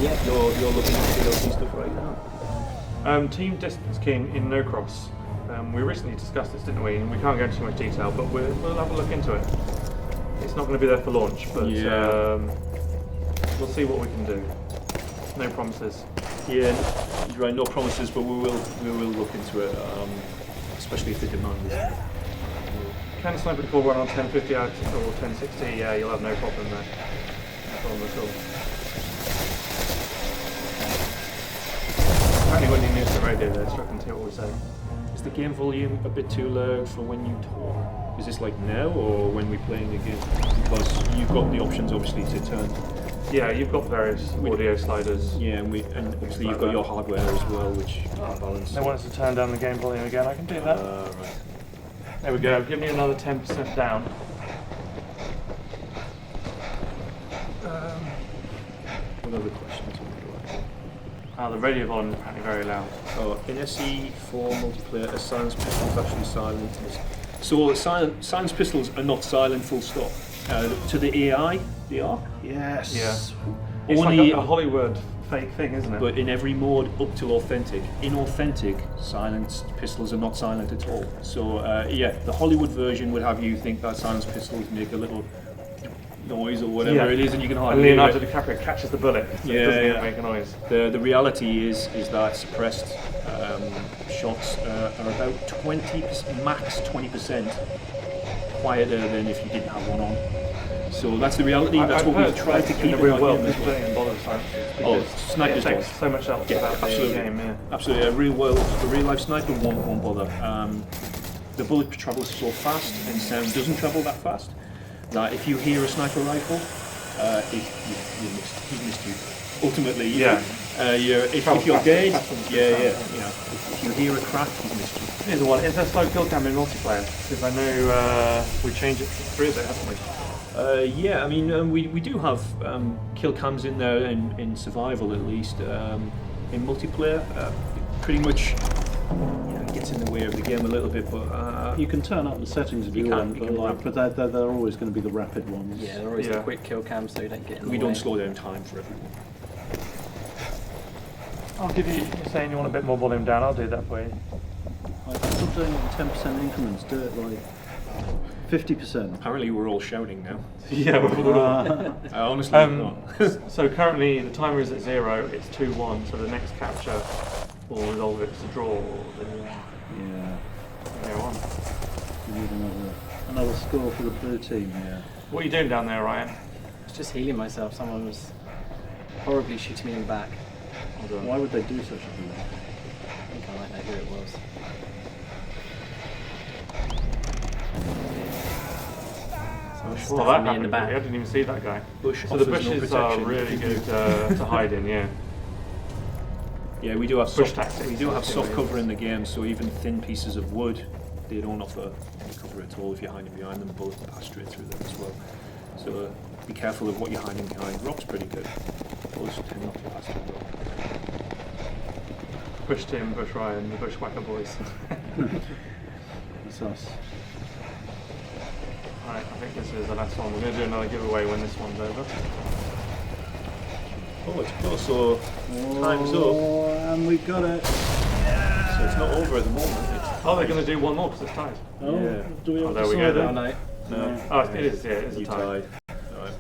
Yeah. You're looking at DLC stuff right now. Team Deathmatch came in no cross. We recently discussed this, didn't we? And we can't go into too much detail, but we'll have a look into it. It's not going to be there for launch, but we'll see what we can do. No promises. Yeah, you're right. No promises, but we will look into it, especially if the demand is there. Can Sniper Call run on 1050 or 1060? Yeah, you'll have no problem there. No problem at all. Apparently when you use the radio there, Struck and hear what we say. Is the game volume a bit too loud for when you talk? Is this like now or when we're playing the game? Because you've got the options obviously to turn. Yeah, you've got various audio sliders. Yeah, and obviously you've got your hardware as well, which balance. They want us to turn down the game volume again. I can do that. Right. There we go. Give me another 10% down. What other questions have we got? The radio volume is apparently very loud. Oh, in SE4 multiplayer, a silence pistol is actually silent. So silence pistols are not silent, full stop. To the AI, they are. yes. Yeah. It's Only, like a Hollywood fake thing, isn't it? but in every mode up to authentic. In authentic, silenced pistols are not silent at all. So the Hollywood version would have you think that silenced pistols make a little noise or whatever it is, and you can And hardly hear Leonardo it. DiCaprio catches the bullet, so it Yeah, doesn't yeah. make a noise. The reality is that suppressed shots are about 20%, max 20% quieter than if you didn't have one on. So that's the reality. That's what we've tried to keep in the real world. As well. In bother snipers. Oh, snipers it takes don't. so much else about absolutely. the game. Yeah. Absolutely, a real life sniper won't bother. The bullet travels so fast and sound doesn't travel that fast that if you hear a sniper rifle, he's missed you. Ultimately, if you're dead, if you hear a crack, he's missed you. Here's the one. Is there slow kill cam in multiplayer? Because I know we changed it to 3 a bit, haven't we? Yeah, I mean, we do have kill cams in there in survival at least. In multiplayer, pretty much it gets in the way of the game a little bit, but you can turn up the settings if you want, but they're always going to be the rapid ones. Yeah, they're always the quick kill cams, so you don't get in the we way. don't slow down time for everyone. I'll give you. You're saying you want a bit more volume down. I'll do that for you. Stop doing it in 10% increments. Do it like 50%. Apparently, we're all shouting now. Yeah. Honestly, not. So currently the timer is at 0. It's 2-1. So the next capture will resolve it to draw. Yeah. Go on. We need another score for the blue team here. What are you doing down there, Ryan? I was just healing myself. Someone was horribly shooting me in the back. Why would they do such a thing? I think I might know who it was. Well, that happened. I didn't even see that guy. So the bushes are really good to hide in, yeah. Yeah, we do have Bush tactics. we do have soft cover in the game, so even thin pieces of wood, they don't offer any cover at all if you're hiding behind them. Bullets pass straight through them as well. So be careful of what you're hiding behind. Rock's pretty good. Bullets tend not to pass through rock. Bush Tim, Bush Ryan, the Bushwhacker boys. That's us. Alright, I think this is the last one. We're going to do another giveaway when this one's over. Oh, it's close, so time's up. And we got it. So it's not over at the moment. Oh, they're going to do one more because it's tied. Oh, Yeah. do we have there we decide go it? then. No. No. Oh, it is, yeah, it is a You tie. tied. Alright.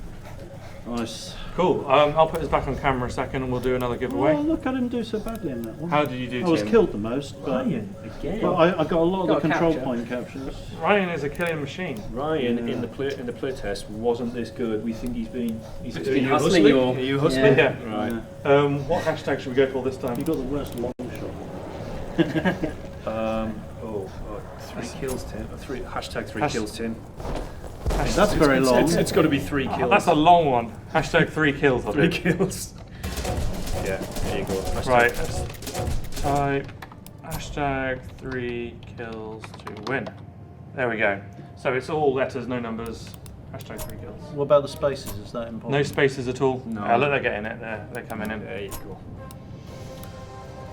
Nice. Cool. I'll put this back on camera a second and we'll do another giveaway. Oh, look, I didn't do so badly in that one. How did you do, I was Tim? killed the most, but Again. I got a lot of the Got a control capture. point captures. Ryan is a killing machine. Ryan in the play test wasn't this good. We think he's been been are you hustling your- Are you hustling? Yeah. Right. What hashtag should we go for this time? You got the worst long shot. Three kills, Tim. Three kills, Tim. That's very long. It's got to be 3 kills. That's a long one. Hashtag 3 kills. I 3 think. kills. Yeah, there you go. Right. Let's type hashtag 3 kills to win. There we go. So it's all letters, no numbers. Hashtag 3 kills. What about the spaces? Is that important? No spaces at all. No. Look, they're getting it. They're coming in. There you go.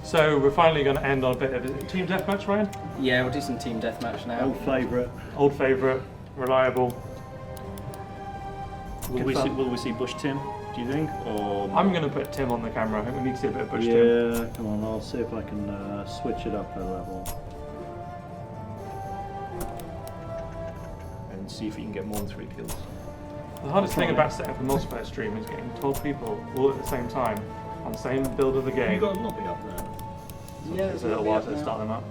So we're finally going to end on a bit of a Team Deathmatch, Ryan. Yeah, we'll do some team deathmatch now. Old favourite. Old favourite, reliable. Will we see Bush Tim, do you think? Or I'm going to put Tim on the camera. I think we need to see a bit of Bush Tim. Yeah, come on, I'll see if I can switch it up a level. and see if you can get more than 3 kills. The hardest thing about setting up a multiplayer stream is getting 12 people all at the same time on the same build of the game. You got a lobby up there. Yeah, It's a little while to start them up.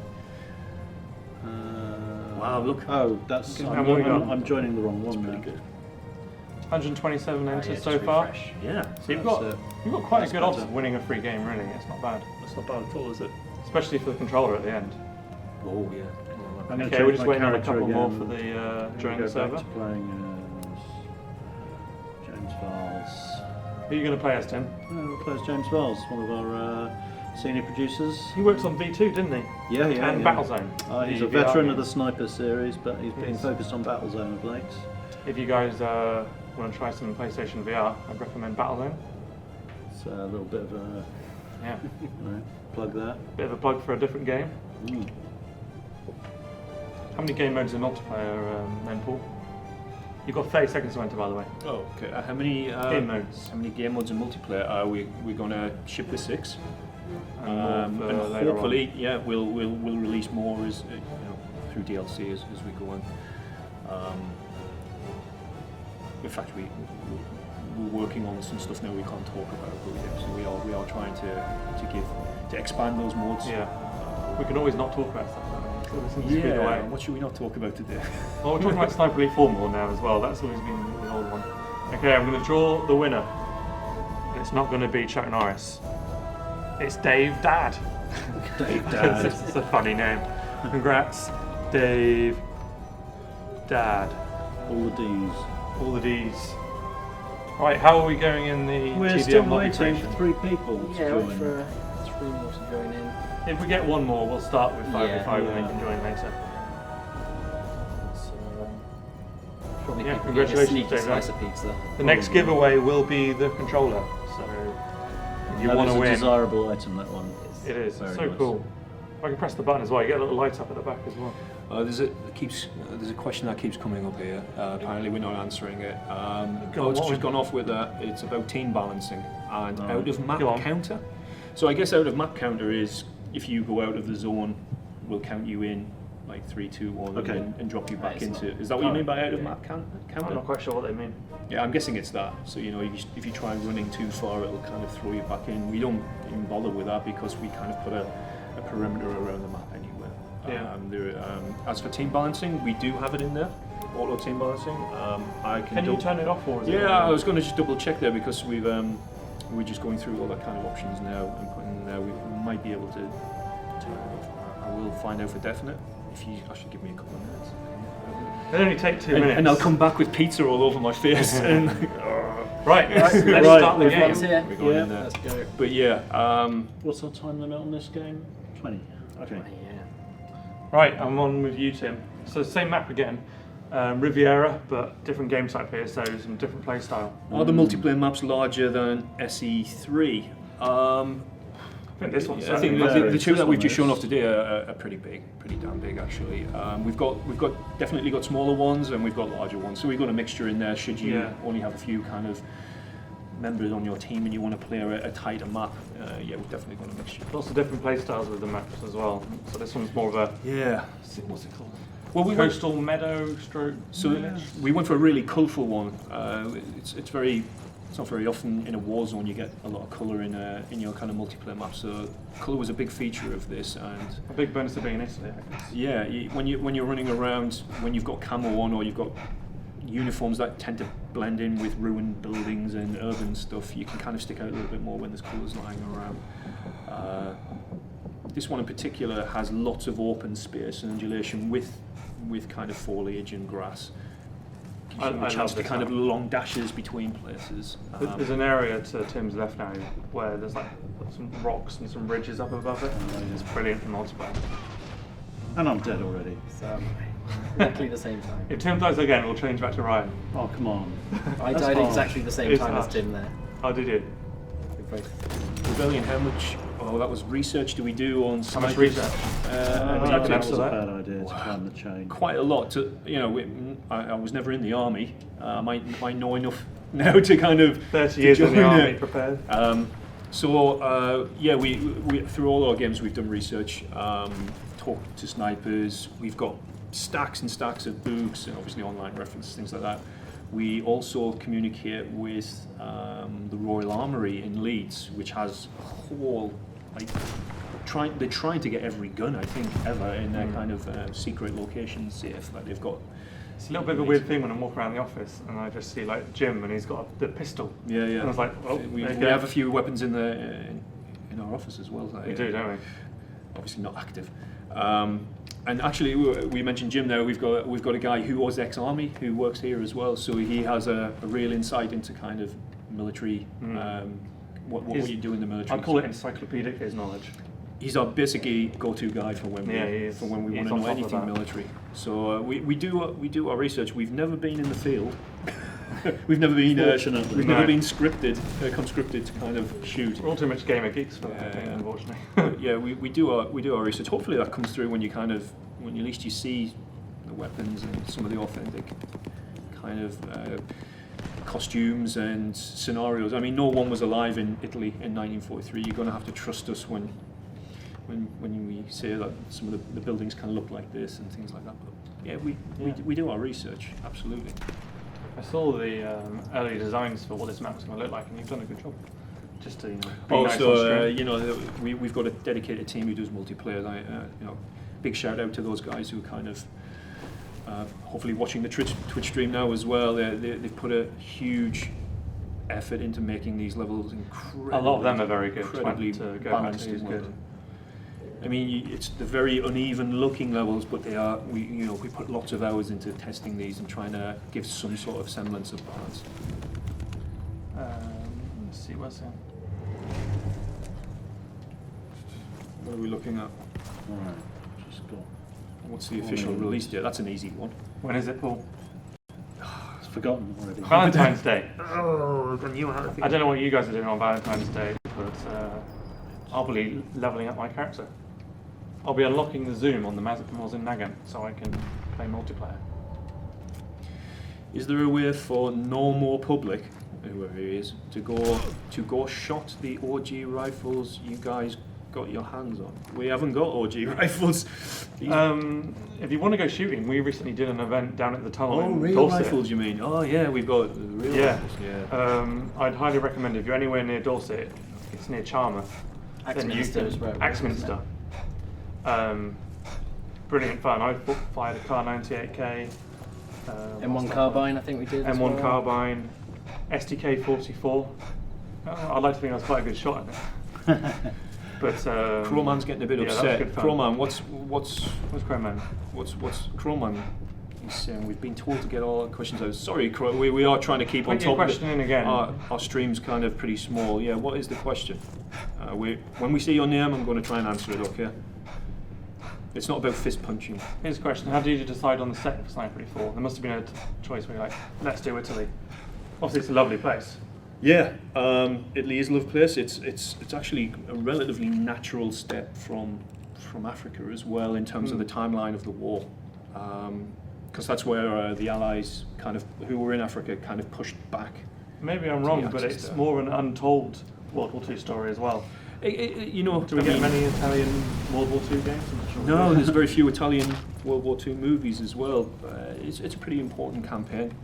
Wow, look. Oh, that's. How many we got? I'm joining the wrong one Pretty now. good. 127 yeah, enters just so far. refresh. Yeah, So you've got quite That's a good odds better. of winning a free game, really. It's not bad. that's not bad at all, is it? Especially for the controller at the end. Oh, yeah. I'm gonna Okay, change we're just my waiting on a character couple more again. for the I'm join gonna the go back server. to playing James Vals. Who are you going to play as, Tim? We'll play as James Vals, one of our senior producers. He works on V2, didn't he? Yeah, And Battlezone. He's The a VR veteran game. of the Sniper series, but he's been Yes. focused on Battlezone of late. If you guys want to try some PlayStation VR, I'd recommend Battlezone. It's a little bit of a Yeah, plug there. bit of a plug for a different game. Mm. How many game modes in multiplayer, then, Paul? You've got 30 seconds to enter, by the way. Oh, okay. How many Game modes. How many game modes in multiplayer are we're going to ship with 6? And more And for later on. hopefully, yeah, we'll release more as through DLC as we go on. In fact, we're working on some stuff now we can't talk about, but yeah, so we are trying to expand those modes. Yeah. We can always not talk about stuff, though. So this one's speed away. What should we not talk about today? Well, we're talking about Sniper Elite 4 more now as well. That's always been the old one. Okay, I'm going to draw the winner. It's not going to be Chuck Norris. It's Dave Dad. Dave Dad. It's a funny name. Congrats, Dave Dad. All the D's. All the D's. Right, how are we going in the We're TDM still multiplication? waiting for 3 people to Yeah, join. wait for 3 more to join in. If we get one more, we'll start with 5 Yeah. and 5 and they can join later. Probably Yeah, people getting a congratulations, sneaky Dave. slice of pizza. The next giveaway will be the controller. So if you That want is to a win, desirable item, that one. it is. Very It's so nice. cool. If I can press the button as well, you get a little light up at the back as well. There's a question that keeps coming up here. Apparently we're not answering it. Go on, It's what just one? gone off with it's about team balancing and Right. out of map Go on. counter. So I guess out of map counter is if you go out of the zone, we'll count you in like 3, 2, 1, Okay. and drop you back It's into. not- Is that what you Oh. mean by out of map counter? I'm not quite sure what they mean. Yeah, I'm guessing it's that. So if you try running too far, it'll kind of throw you back in. We don't even bother with that because we kind of put a perimeter around the map anyway. Yeah. As for team balancing, we do have it in there. Auto team balancing. I Can you turn it off or is it? Yeah, I was going to just double check there because we're just going through all that kind of options now and putting there. We might be able to turn it off. I will find out for definite. If you actually give me a couple of minutes. It'll only take 2 minutes. And I'll come back with pizza all over my face. And Right, let's Right, start the we've game. got- It's here. we're going Yeah. in there. Let's go. But yeah, What's our time limit on this game? 20. Okay. Yeah. Right, I'm on with you, Tim. So same map again, Riviera, but different game type here, so some different play style. are the multiplayer maps larger than SE3? I think this one's I think certainly the two that we've just This one shown off is. today are pretty big, pretty damn big actually. We've definitely got smaller ones and we've got larger ones. So we've got a mixture in there. Should you Yeah. only have a few kind of members on your team and you want to play a tighter map, yeah, we've definitely got a mixture. lots of different play styles with the maps as well. So this one's more of a Yeah. what's it called? Well, we Coastal meadow stroke. So village? we went for a really colourful one. It's not very often in a war zone you get a lot of colour in your kind of multiplayer map. So colour was a big feature of this, and A big bonus of being in Italy, I guess. yeah, when you're running around, when you've got camo on or you've got uniforms that tend to blend in with ruined buildings and urban stuff, you can kind of stick out a little bit more when there's colours lying around. This one in particular has lots of open space and undulation with kind of foliage and grass. Gives you I a love chance to this kind of map. long dashes between places. There's an area to Tim's left now where there's like some rocks and some ridges up above it. It's brilliant for multiplayer. And I'm dead already. So, exactly the same time. If Tim dies again, we'll change back to Ryan. Oh, come on. I That's died harsh. exactly the same It's time as harsh. Tim there. Oh, did you? We both. Rebellion, how much? Oh, that was research. Do we do on How much snipers? research? And I that can was answer a that. bad idea to climb the chain. quite a lot. I was never in the army. I might know enough now to kind of 30 to years in the join army it. prepared. Yeah, we through all our games we've done research, talked to snipers. We've got stacks and stacks of books and obviously online references, things like that. We also communicate with the Royal Armoury in Leeds, which has a whole they're trying to get every gun I think ever in their kind of secret location safe that they've got. It's a little bit of a weird thing when I'm walking around the office and I just see like Jim and he's got the pistol. Yeah. And I was like, oh, we there you go. have a few weapons in our office as well. We do, don't we? Obviously not active. And actually, we mentioned Jim there. We've got a guy who was ex-army who works here as well, so he has a real insight into kind of military. What you do in the military. I'd call it encyclopedic, his knowledge. He's our basically go-to guy for when Yeah, he is. we want He's to on know top of anything that. military. So we do our research. We've never been in the field. We've never been Fortunately. we've never No. been conscripted to kind of shoot. We're all too much gamer geeks for that, I think, Yeah. unfortunately. Yeah, we do our research. Hopefully that comes through when at least you see the weapons and some of the authentic kind of costumes and scenarios. I mean, no one was alive in Italy in 1943. You're going to have to trust us when we say that some of the buildings kind of look like this and things like that. But yeah, we do our research, absolutely. I saw the early designs for what this map's going to look like, and you've done a good job. just to be nice on stream. we've got a dedicated team who does multiplayer. Big shout out to those guys who kind of hopefully watching the Twitch stream now as well. They've put a huge effort into making these levels incredibly. A lot of them are very good. Incredibly balanced as well. I mean, it's the very uneven looking levels, but they are. We put lots of hours into testing these and trying to give some sort of semblance of balance. Let's see what's in. What are we looking at? Alright, just got. What's the official release date? That's an easy one. When is it, Paul? It's forgotten already. Valentine's Day. Oh, then you have. I don't know what you guys are doing on Valentine's Day, but I'll be leveling up my character. I'll be unlocking the zoom on the Mazin Nagant so I can play multiplayer. Is there a way for normal public, whoever he is, to go shot the OG rifles you guys got your hands on? We haven't got OG rifles. If you want to go shooting, we recently did an event down at the tunnel. Oh, in real Dorset. Rifles, you mean? Oh yeah, we've got the real rifles. Yeah. I'd highly recommend if you're anywhere near Dorset, it's near Charmouth. Axminster as well. Axminster. Brilliant fun. I fired a Car 98K. M1 carbine, I think we did. M1 carbine, STK 44. I'd like to think I was quite a good shot at it. But Crowman's getting a bit upset. Crowman, what's Crowman? What's Crowman? He's saying we've been told to get all our questions out. Sorry, we are trying to keep on top of it. In again. Our stream's kind of pretty small. Yeah, what is the question? When we see your name, I'm going to try and answer it. Okay. It's not about fist punching. Here's a question: how did you decide on the setting for Sniper 4? There must have been a choice where you're like, let's do Italy. Obviously, it's a lovely place. Yeah, Italy is a lovely place. It's actually a relatively natural step from Africa as well in terms of the timeline of the war, because that's where the Allies who were in Africa kind of pushed back. Maybe I'm wrong, but it's more of an untold World War II story as well. Do we get many Italian World War II games? No, there's very few Italian World War II movies as well. It's a pretty important campaign.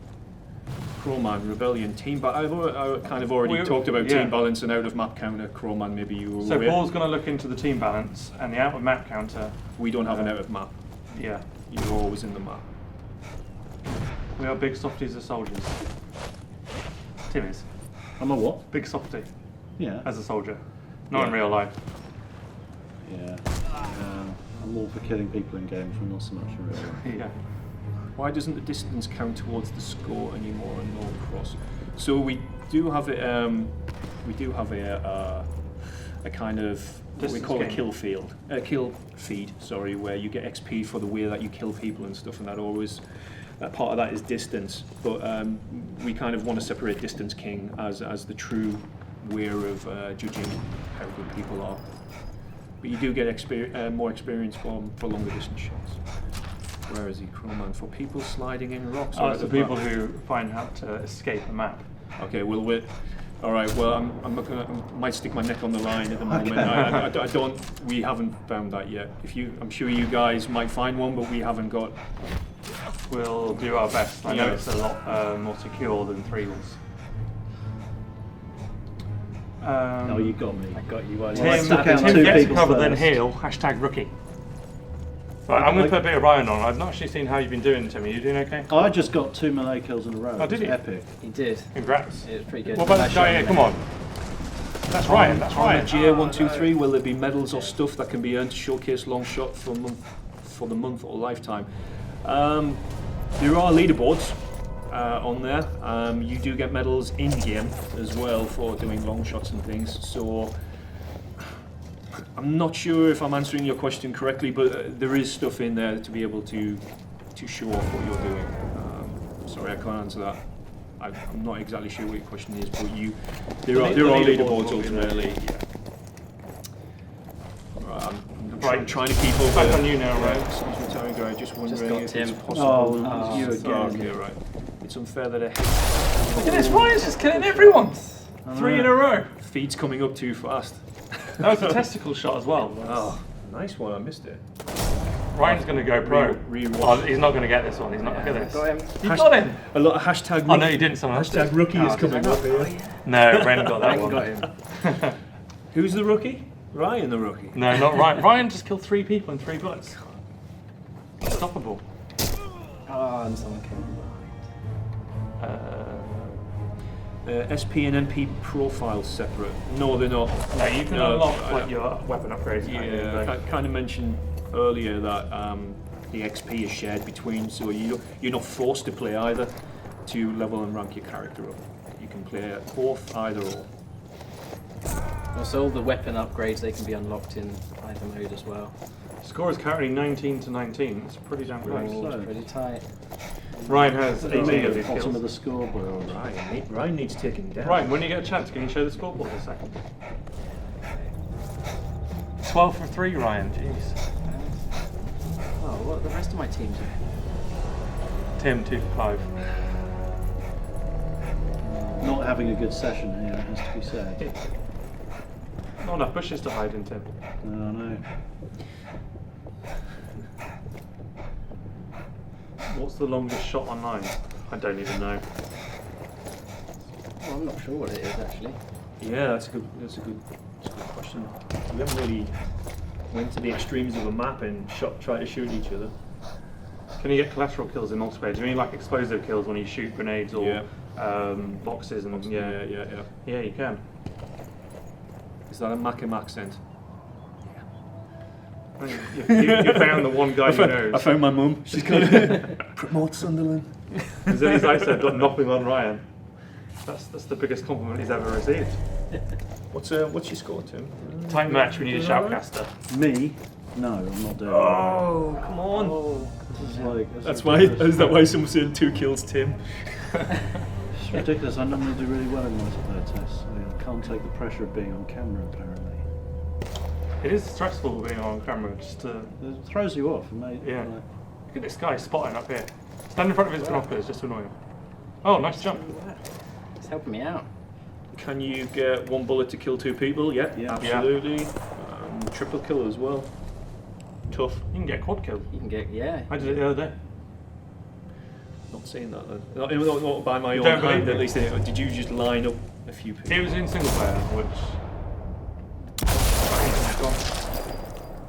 Crowman, Rebellion, Team Balance. I kind of already talked about Team Balance and out of map counter. Crowman, maybe you were aware. So Paul's going to look into the Team Balance and the out of map counter. We don't have an out of map. Yeah. You're always in the map. We are big softies as soldiers. Tim is. I'm a what? Big softy. Yeah. As a soldier. Not in real life. Yeah. I'm all for killing people in games, but not so much in real life. Yeah. Why doesn't the distance count towards the score anymore on no cross? So we do have a kind of what we call a kill feed. Sorry, where you get XP for the way that you kill people and stuff, and that part of that is distance. But we kind of want to separate Distance King as the true way of judging how good people are. But you do get more experience for longer distance shots. Where is he, Crowman? For people sliding in rocks? Oh, it's the people who find how to escape a map. Okay, well, all right. Well, I'm not gonna. I might stick my neck on the line at the moment. I don't. We haven't found that yet. I'm sure you guys might find one, but we haven't got. We'll do our best. I know it's a lot more secure than 3 was. No, you got me. I got you. Tim gets cover, then heal. #rookie. Right, I'm going to put a bit of Ryan on. I've not actually seen how you've been doing, Tim. Are you doing okay? I just got 2 melee kills in a row. Oh, did you? Epic. He did. Congrats. It was pretty good. What about this guy here? Come on. That's Ryan. That's Ryan. GA123, will there be medals or stuff that can be earned to showcase long shot for the month or lifetime? There are leaderboards on there. You do get medals in game as well for doing long shots and things. So I'm not sure if I'm answering your question correctly, but there is stuff in there to be able to show off what you're doing. Sorry, I can't answer that. I'm not exactly sure what your question is, but there are leaderboards ultimately. Yeah. I'm trying to keep over. Back on you now, right? Excuse me, Terry Guy. Just wondering if it's possible. Oh, you again. Okay, right. It's unfair that Look at this, Ryan's just killing everyone. 3 in a row. feed's coming up too fast. That was a testicle shot as well. Oh, nice one. I missed it. Ryan's going to go pro. Oh, he's not going to get this one. He's not going to get this. Got him. You got him. A lot of hashtag. Oh no, you didn't. Someone else Hashtag did. rookie is did I coming not? up here. Oh, yeah. No, Ren got that Ryan one. got him. Who's the rookie? Ryan, the rookie. No, not Ryan. Ryan just killed 3 people in 3 bullets. Unstoppable. Oh, and someone came behind. SP and MP profiles separate. No, they're not. No, you can unlock like your weapon upgrades. Yeah, I kind of mentioned earlier that the XP is shared between, so you're not forced to play either to level and rank your character up. You can play both, either or. Also, all the weapon upgrades, they can be unlocked in either mode as well. Score is currently 19 to 19. It's pretty damn close. Oh, it's pretty tight. Ryan has 18 of these Bottom of kills. the scoreboard. Ryan needs taking down. Ryan, when you get a chance, can you show the scoreboard a second? 12 for 3, Ryan. Jeez. Oh, what are the rest of my teams are? Tim, 2 for 5. Not having a good session here, it has to be said. Not enough bushes to hide in, Tim. No, no. What's the longest shot online? I don't even know. Well, I'm not sure what it is actually. Yeah, that's a good question. We haven't really went to the extremes of a map and try to shoot each other. Can you get collateral kills in multiplayer? Do you mean like explosive kills when you shoot grenades or boxes and Yeah. Yeah, you can. Is that a Macam accent? You found the one guy who knows. I found my mum. She's kind of promote Sunderland. Zilly's ISO got nothing on Ryan. That's the biggest compliment he's ever received. What's your score, Tim? Tight match, we need a shoutcaster. Me? No, I'm not doing Oh, come on! This is like, That's why. Is that why someone said 2 kills, Tim? It's ridiculous. I normally do really well in multiplayer tests. I can't take the pressure of being on camera, apparently. It is stressful being on camera, just to... It throws you off, mate. Yeah. Like, Look at this guy spotting up here. Stand in front of his binoculars just to annoy him. Oh, nice jump. It's helping me out. Can you get 1 bullet to kill 2 people? Yeah, Yeah. absolutely. Triple kill as well. Tough. You can get a quad kill. You can get, yeah. I did it the other day. Not saying that then. Not by my You own don't believe hand, me? at least. Did you just line up a few people? It was in single player, which...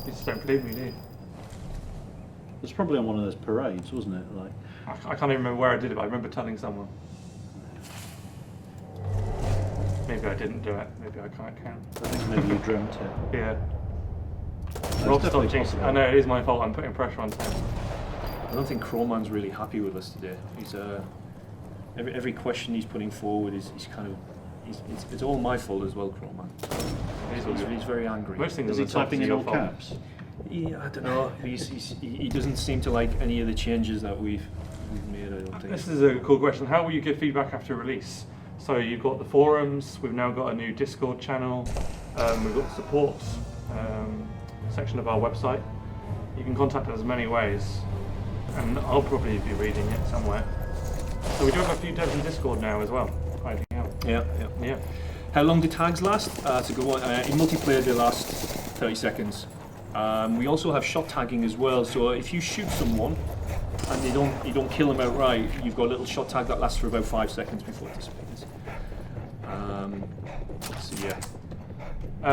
You just don't believe me, do you? it was probably on one of those parades, wasn't it? Like, I can't even remember where I did it, but I remember telling someone. Maybe I didn't do it. Maybe I can't count. I think maybe you dreamt it. Yeah. That's Rob, definitely stop jinxing. possible. I know it is my fault. I'm putting pressure on Tim. I don't think Crowman's really happy with us today. He's every question he's putting forward is kind of it's all my fault as well, Crowman. He's very angry. Most things Is he are top, typing it's in your all fault. caps? Yeah, I don't know. He doesn't seem to like any of the changes that we've made. I don't think. This is a cool question. How will you give feedback after release? So you've got the forums. We've now got a new Discord channel. We've got the support section of our website. You can contact us in many ways, and I'll probably be reading it somewhere. So we do have a few devs in Discord now as well, hiding out. Yeah. Yeah. How long do tags last? That's a good one. In multiplayer, they last 30 seconds. We also have shot tagging as well. So if you shoot someone and you don't kill them outright, you've got a little shot tag that lasts for about 5 seconds before it disappears. So yeah.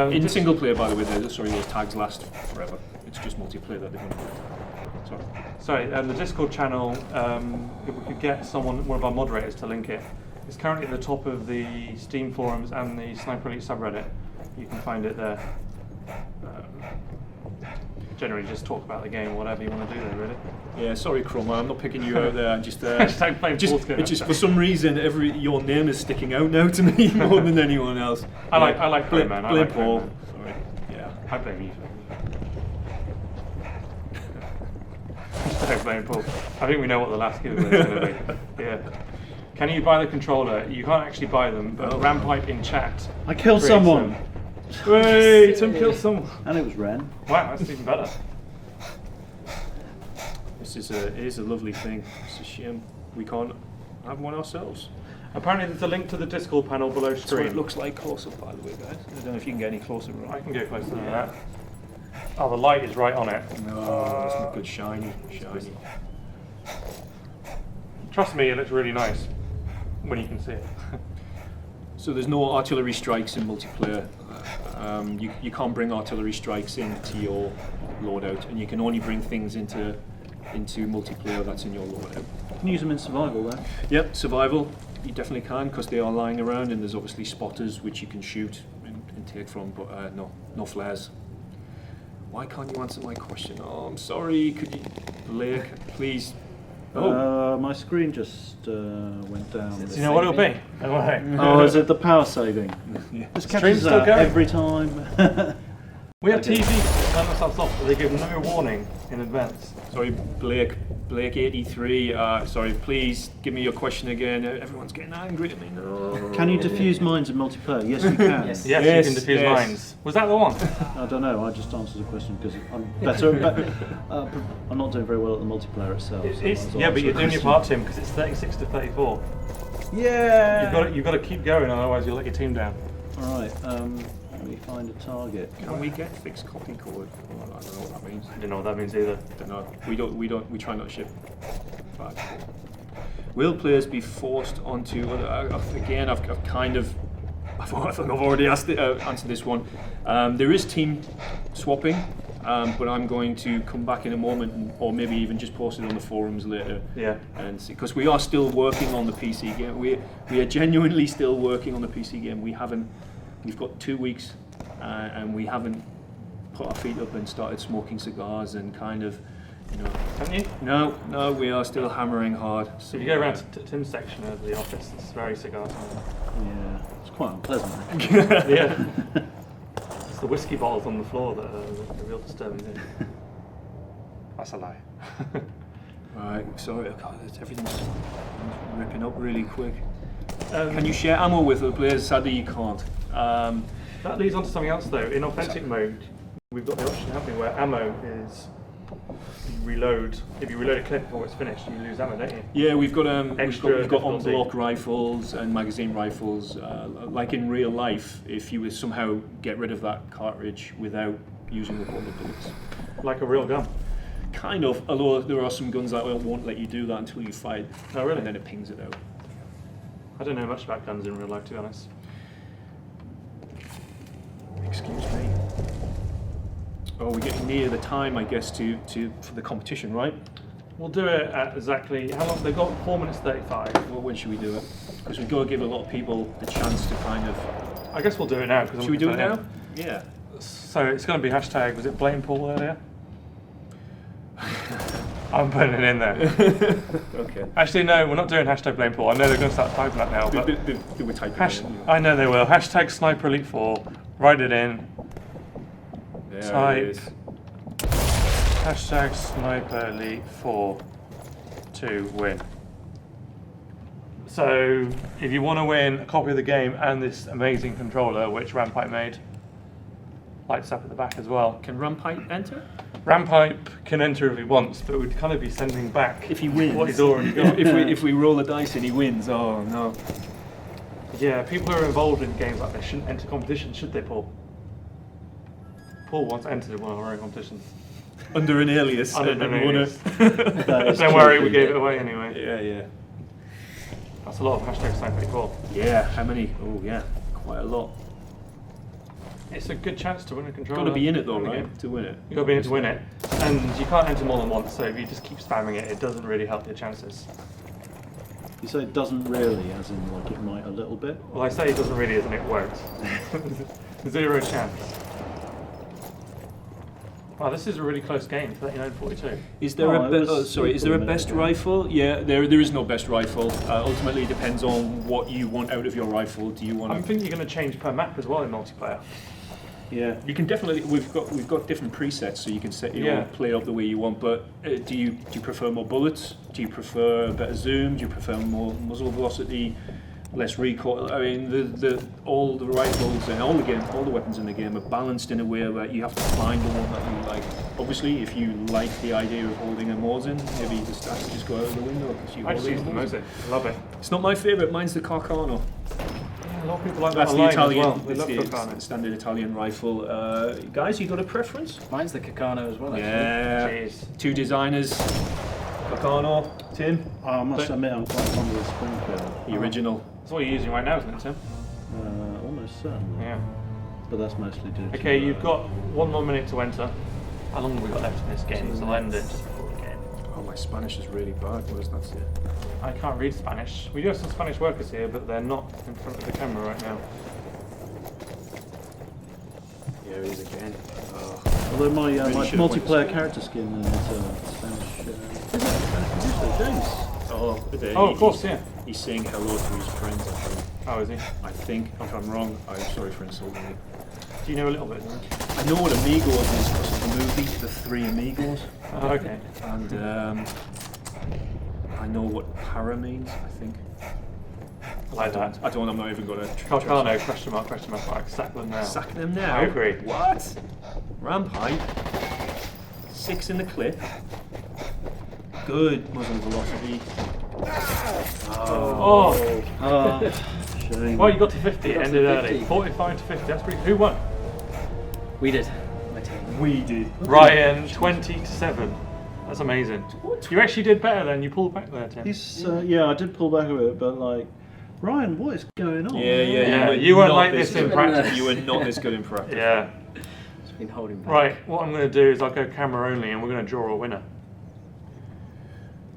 In single player, by the way, those tags last forever. It's just multiplayer that they don't. Sorry, the Discord channel, if we could get one of our moderators to link it. It's currently at the top of the Steam forums and the Sniper Elite subreddit. You can find it there. Generally just talk about the game or whatever you want to do there, really. Yeah, sorry, Crowman, I'm not picking you out there. I'm just, Just for some reason, your name is sticking out now to me more than anyone else. I like Playman. I blame like Paul. Playman. Sorry. Yeah. I blame you. Don't blame Paul. I think we know what the last giveaway is going to be. Yeah. Can you buy the controller? You can't actually buy them, but Rampipe in chat. I killed creates someone! them. Wait, Tim killed someone. And it was Ren. Wow, that's even better. It is a lovely thing. It's a shame we can't have one ourselves. Apparently there's a link to the Discord panel below That's what it screen. looks like close up, by the way, guys. I don't know if you can get any closer. I can go closer than that. Oh, the light is right on it. No, it's not good. Shiny. Trust me, it looks really nice when you can see it. So there's no artillery strikes in multiplayer. You can't bring artillery strikes into your loadout, and you can only bring things into multiplayer that's in your loadout. You can use them in survival though. Yep, survival, you definitely can, because they are lying around, and there's obviously spotters which you can shoot and take from, but no flares. Why can't you answer my question? Oh, I'm sorry, could you... Blake, please. My screen just went down. Do you know what it'll be? Don't worry. Oh, is it the power saving? Yeah. This Stream's catches still out going. every time. We have Okay. TV to turn themselves off, but they give no warning in advance. Sorry, Blake 83, sorry, please give me your question again. Everyone's getting angry at me. No. Can you defuse mines in multiplayer? Yes, you can. Yes. Yes, Yes, you can defuse yes. mines. Was that the one? I don't know. I just answered the question because I'm better. I'm not doing very well at the multiplayer itself. So I might as well Yeah, but answer you're the doing your question. part, Tim, because it's 36 to 34. Yeah. You've got to keep going, otherwise you'll let your team down. All right. Let me find a target. Can we get fixed copy code? Well, I don't know what that means. I don't know what that means either. Don't know. We try not to ship back. Will players be forced onto? Again, I've already answered this one. There is team swapping, but I'm going to come back in a moment, or maybe even just post it on the forums later. Yeah. And because we are still working on the PC game, we are genuinely still working on the PC game. We've got 2 weeks, and we haven't put our feet up and started smoking cigars and kind of, Haven't you? No, we are still hammering hard. So if you go around to Tim's section of the office, it's very cigar time. Yeah, it's quite unpleasant. Yeah. It's the whiskey bottles on the floor that are the real disturbing thing. That's a lie. Right, sorry, everything's ripping up really quick. Um, Can you share ammo with the players? Sadly, you can't. That leads on to something else though. In authentic mode, we've got the option, haven't we, where ammo is you reload. If you reload a clip before it's finished, you lose ammo, don't you? Yeah, we've got Extra we've got difficulty. on-block rifles and magazine rifles. Like in real life, if you would somehow get rid of that cartridge without using the bullet bullets. Like a real gun. Kind of, although there are some guns that won't let you do that until you fight. Oh, really? And then it pings it out. I don't know much about guns in real life, to be honest. Excuse me. Oh, we're getting near the time, I guess, for the competition, right? We'll do it at exactly how long? They've got 4 minutes 35. Well, when should we do it? Because we've got to give a lot of people the chance to kind of. I guess we'll do it now. Should we do it now? Yeah. So it's going to be hashtag. Was it blame Paul earlier? I'm putting it in there. Okay. Actually, no, we're not doing hashtag blame Paul. I know they're going to start typing that now, but They were typing it in. I know they will. Hashtag Sniper Elite 4. Write it in. There Type. it is. Hashtag Sniper Elite 4 to win. So if you want to win a copy of the game and this amazing controller, which Rampipe made, lights up at the back as well. Can Rampipe enter? Rampipe can enter if he wants, but we'd kind of be sending back If he wins. what he's already got. if we roll the dice and he wins, oh no. Yeah, people who are involved in games like this shouldn't enter competitions, should they, Paul? Paul once entered in one of our own competitions. Under an alias. Under and an won alias. it. Don't worry, we gave it away anyway. Yeah. That's a lot of hashtag Sniper Elite 4. Yeah, how many? Oh yeah, quite a lot. It's a good chance to win a controller. Got to be in it though, in the right? game. To win it. You've got to be in it to win it. And you can't enter more than once, so if you just keep spamming it, it doesn't really help your chances. You say it doesn't really, as in like it might a little bit? Well, I say it doesn't really, isn't it? Works. 0 chance. Wow, this is a really close game, 39-42. Is there is there a best rifle? Yeah, there is no best rifle. Ultimately, it depends on what you want out of your rifle. Do you want? I think you're going to change per map as well in multiplayer. Yeah, you can definitely. We've got different presets, so you can set play it up the way you want. But do you prefer more bullets? Do you prefer better zoom? Do you prefer more muzzle velocity? Less recoil. I mean, all the rifles and all the weapons in the game are balanced in a way that you have to find the one that you like. Obviously, if you like the idea of holding a Mosin, maybe you just have to go out of the window because you I hold just use the Mosin. Mosin. Love it. It's not my favourite. Mine's the Carcano. lot of people like that That's the online Italian, as well. They it's love the Tucano. standard Italian rifle. Guys, you got a preference? Mine's the Tucano as well. Actually. Yeah. Jeez. Two designers. Tucano, Tim, I must admit, I'm quite fond of the Springfield. the original. That's what you're using right now, isn't it, Tim? Almost certainly. Yeah. But that's mostly due to... Okay, you've got 1 more minute to enter. How long have we got left in this game? So I'll end it just before the game. Oh, my Spanish is really bad. Where's that? I can't read Spanish. We do have some Spanish workers here, but they're not in front of the camera right now. Here he is again. Oh. Although my should've multiplayer character skin is Spanish. Oh, there Oh, he- of course, yeah. He's saying hello to his friends, I think. Oh, is he? I think, if I'm wrong, I'm sorry for insulting you. Do you know a little bit? Don't you? I know what Amigos is because of the movie, The Three Amigos. Oh, okay. And I know what para means, I think. I like that. I'm not even going to Calcano, question mark, like, sack them now. sack them now. I agree. What? Rampike. 6 in the clip. Good muzzle velocity. Oh! Shame. Well, you got to 50, it got to ended early. 50. 45 to 50, that's pretty... Who won? We did. My team. We did. Ryan, 20 to 7. That's amazing. You actually did better then, you pulled back there, Tim. Yeah, I did pull back a bit, but like, Ryan, what is going on? Yeah, you weren't not like this in good. practice. You were not this good in practice. Yeah. It's been holding back. Right, what I'm going to do is I'll go camera only and we're going to draw a winner.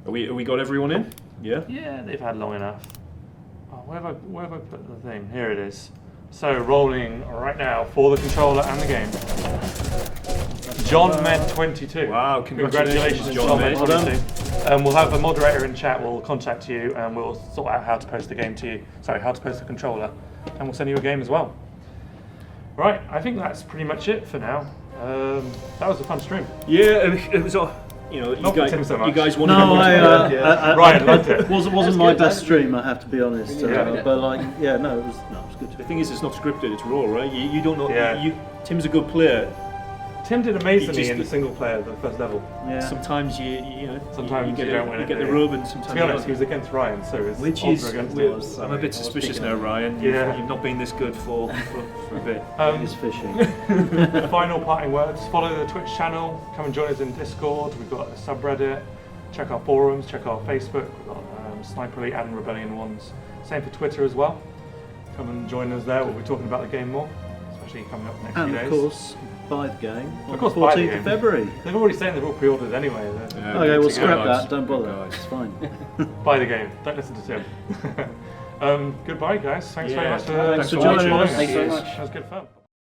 Are we got everyone in? Yeah. Yeah, they've had long enough. Oh, where have I put the thing? Here it is. So rolling right now for the controller and the game. John Med 22. Wow, congratulations, John Med. Med 22. We'll have a moderator in chat. We'll contact you and we'll sort out how to post the game to you. Sorry, how to post the controller, and we'll send you a game as well. Right, I think that's pretty much it for now. That was a fun stream. Yeah, it was. You Not for Tim so much. you guys wanted No, to Ryan loved it. wasn't my best stream, I have to be honest. Yeah. But like, yeah, no, it was good. The thing is, it's not scripted; it's raw, right? You don't know. Yeah. Tim's a good player. Tim did amazingly He in the single player, the first level. Yeah. Sometimes you know. Sometimes you get you don't win You it, get do the you? rub, and sometimes. To be honest, he was against Ryan, so it's Which odds is, were against we're- him. I'm a bit suspicious now, Ryan. Yeah. You've not been this good for a bit. He's fishing. Final parting words. Follow the Twitch channel. Come and join us in Discord. We've got a subreddit. Check our forums. Check our Facebook. We've got Sniper Elite and Rebellion ones. Same for Twitter as well. Come and join us there. We'll be talking about the game more, especially coming up next few And days. of course, buy the game on Of course, the buy the 14th game. of February. They've already saying they've all pre-ordered anyway. Yeah, Okay, we'll good scrap guys. that. Don't bother. Good guys. It's fine. Buy the game. Don't listen to Tim. Goodbye, guys. Thanks very Yeah. much for Thanks for joining joining us. us. Thanks very much. That was good fun.